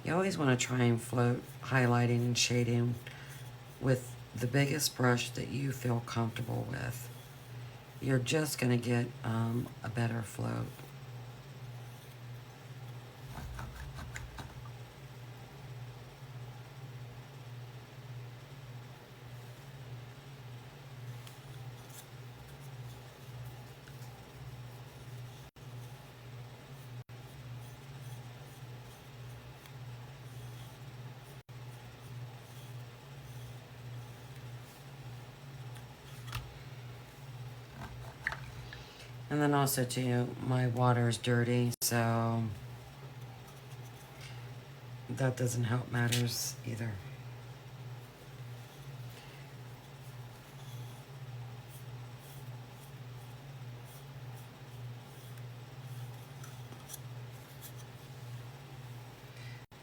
S1: You always want to try and float highlighting and shading with the biggest brush that you feel comfortable with. You're just going to get a better float. And then also too, my water is dirty, so that doesn't help matters either.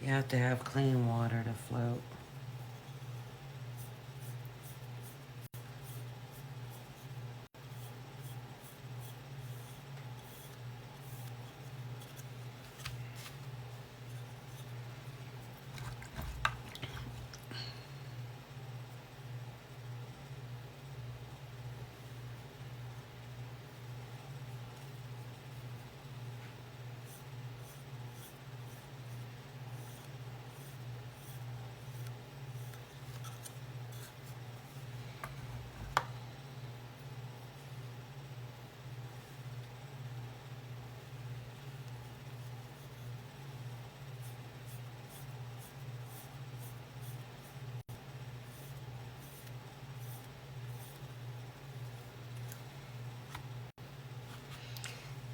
S1: You have to have clean water to float.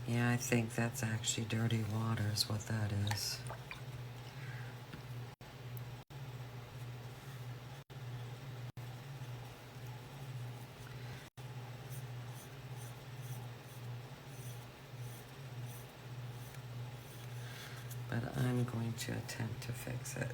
S1: Yeah, I think that's actually dirty water is what that is. But I'm going to attempt to fix it.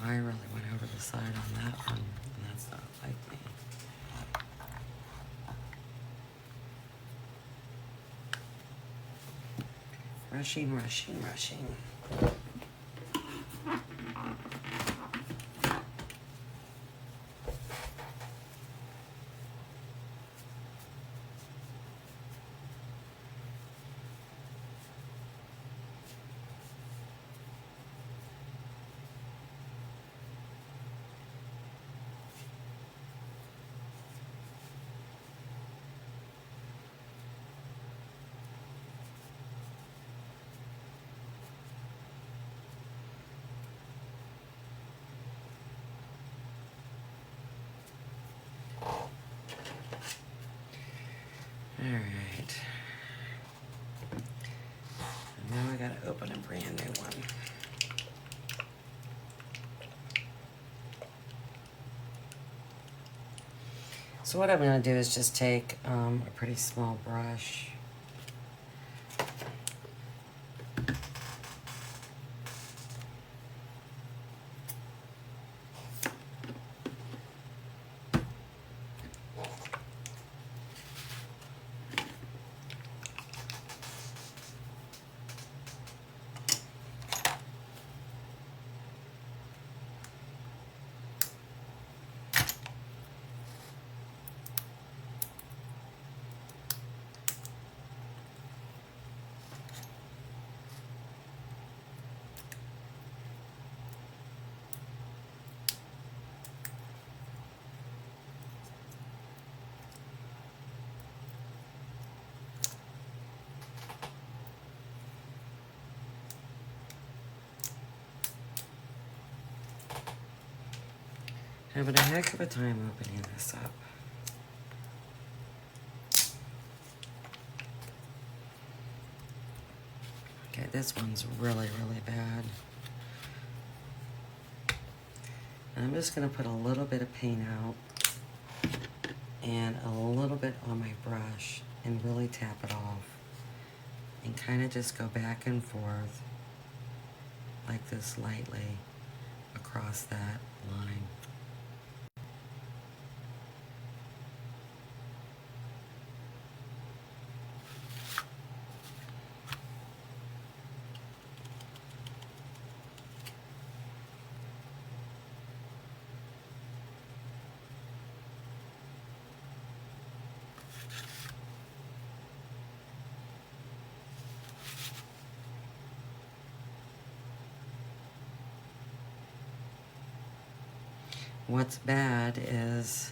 S1: I really went over the side on that one, and that's not like me. Rushing, rushing, rushing. Alright. Now I gotta open a brand new one. So what I'm gonna do is just take a pretty small brush. Having a heck of a time opening this up. Okay, this one's really, really bad. And I'm just going to put a little bit of paint out and a little bit on my brush and really tap it off. And kind of just go back and forth like this lightly across that line. What's bad is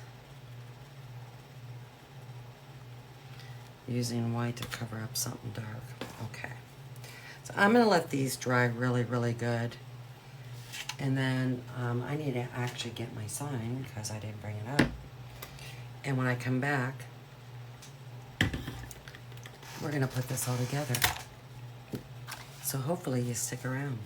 S1: using white to cover up something dark. Okay. So I'm going to let these dry really, really good. And then I need to actually get my sign because I didn't bring it up. And when I come back, we're going to put this all together. So hopefully you stick around.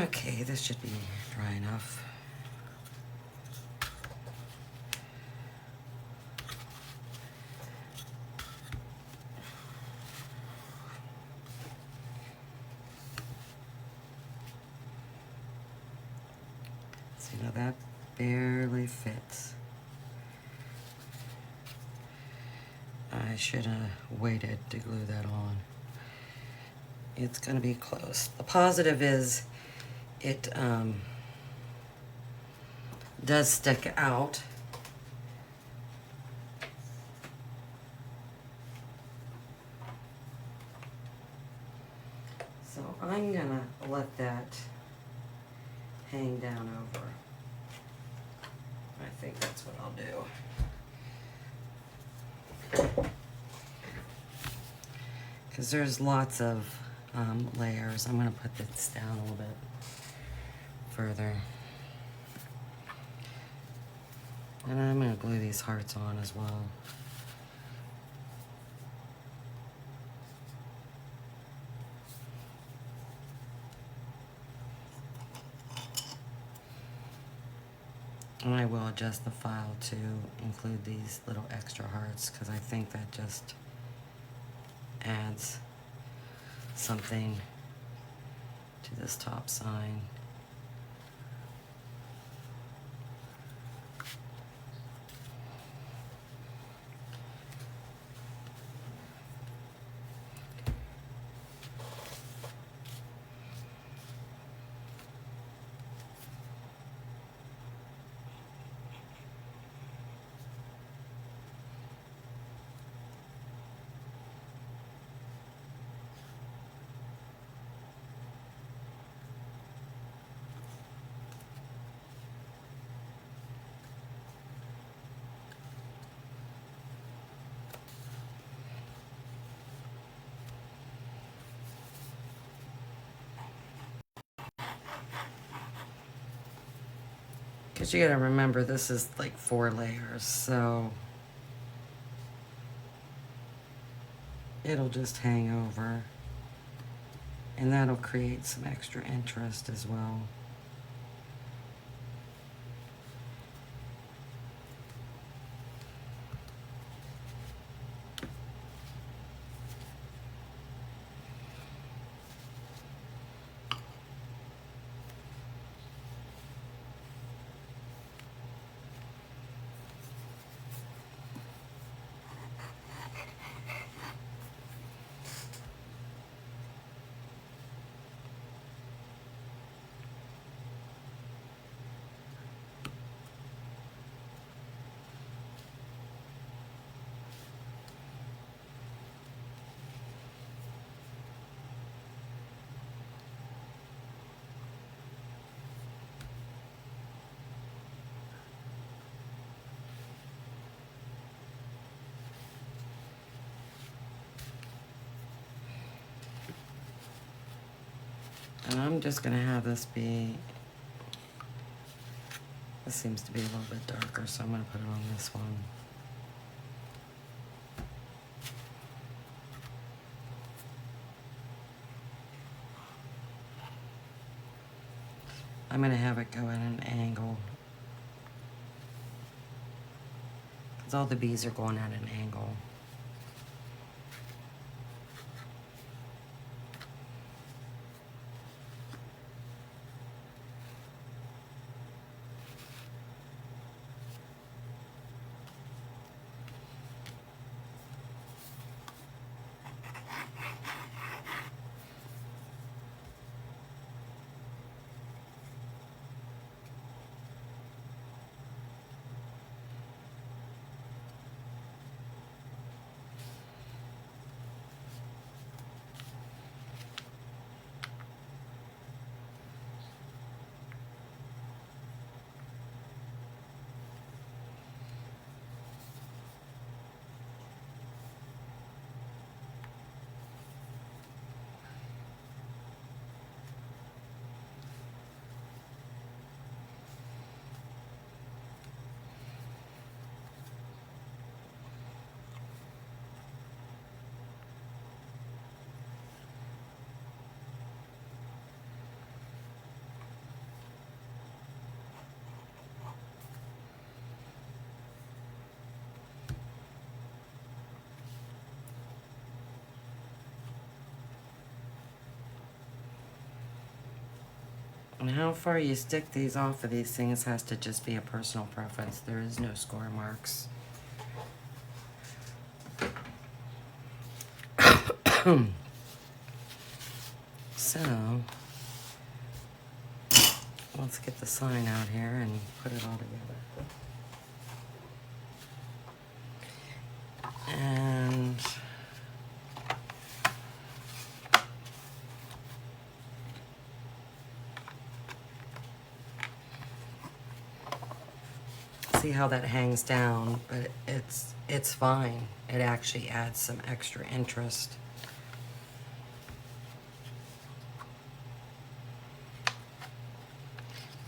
S1: Okay, this should be dry enough. See, now that barely fits. I should have waited to glue that on. It's gonna be close. The positive is it does stick out. So I'm gonna let that hang down over. I think that's what I'll do. Because there's lots of layers. I'm gonna put this down a little bit further. And I'm gonna glue these hearts on as well. And I will adjust the file to include these little extra hearts because I think that just adds something to this top sign. Because you gotta remember, this is like 4 layers, so it'll just hang over. And that'll create some extra interest as well. And I'm just gonna have this be, this seems to be a little bit darker, so I'm gonna put it on this one. I'm gonna have it go at an angle. Because all the bees are going at an angle. And how far you stick these off of these things has to just be a personal preference. There is no score marks. So, let's get the sign out here and put it all together. And see how that hangs down, but it's fine. It actually adds some extra interest.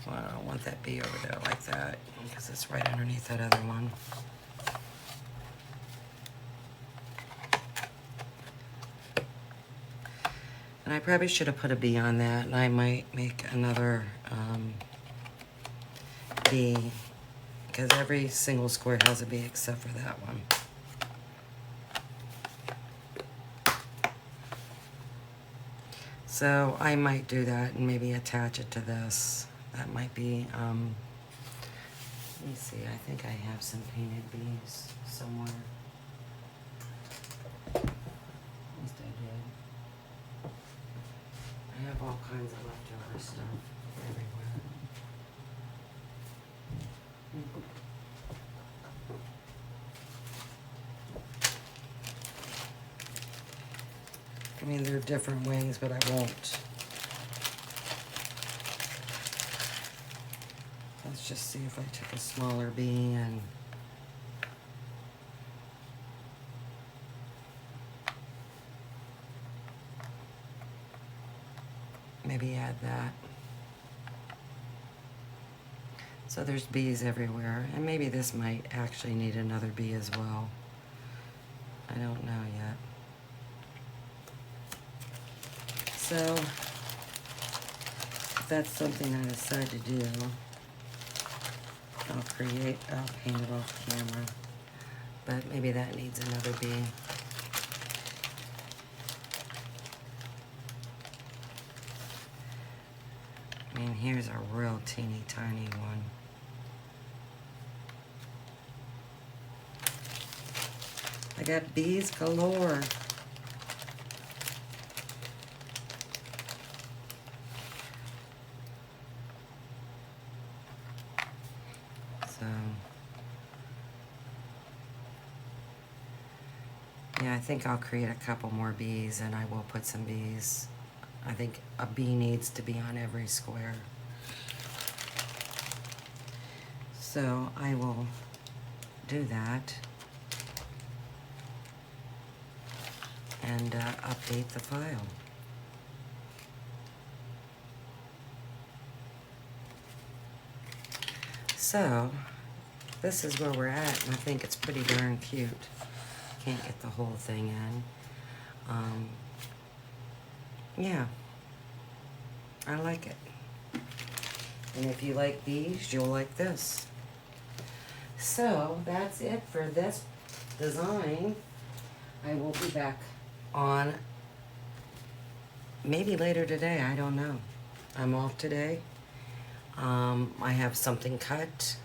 S1: Well, I don't want that bee over there like that because it's right underneath that other one. And I probably should have put a bee on that, and I might make another bee, because every single square has a bee except for that one. So I might do that and maybe attach it to this. That might be, let me see, I think I have some painted bees somewhere. At least I did. I have all kinds of leftover stuff everywhere. I mean, they're different wings, but I won't. Let's just see if I took a smaller bee and maybe add that. So there's bees everywhere, and maybe this might actually need another bee as well. I don't know yet. So if that's something I decide to do, I'll paint it off camera, but maybe that needs another bee. I mean, here's a real teeny tiny one. I got bees galore. So, yeah, I think I'll create a couple more bees, and I will put some bees. I think a bee needs to be on every square. So I will do that and update the file. So this is where we're at, and I think it's pretty darn cute. Can't get the whole thing in. Yeah, I like it. And if you like these, you'll like this. So that's it for this design. I will be back on maybe later today, I don't know. I'm off today. I have something cut.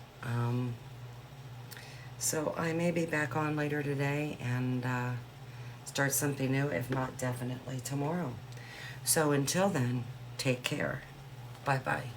S1: So I may be back on later today and start something new, if not definitely tomorrow. So until then, take care. Bye-bye.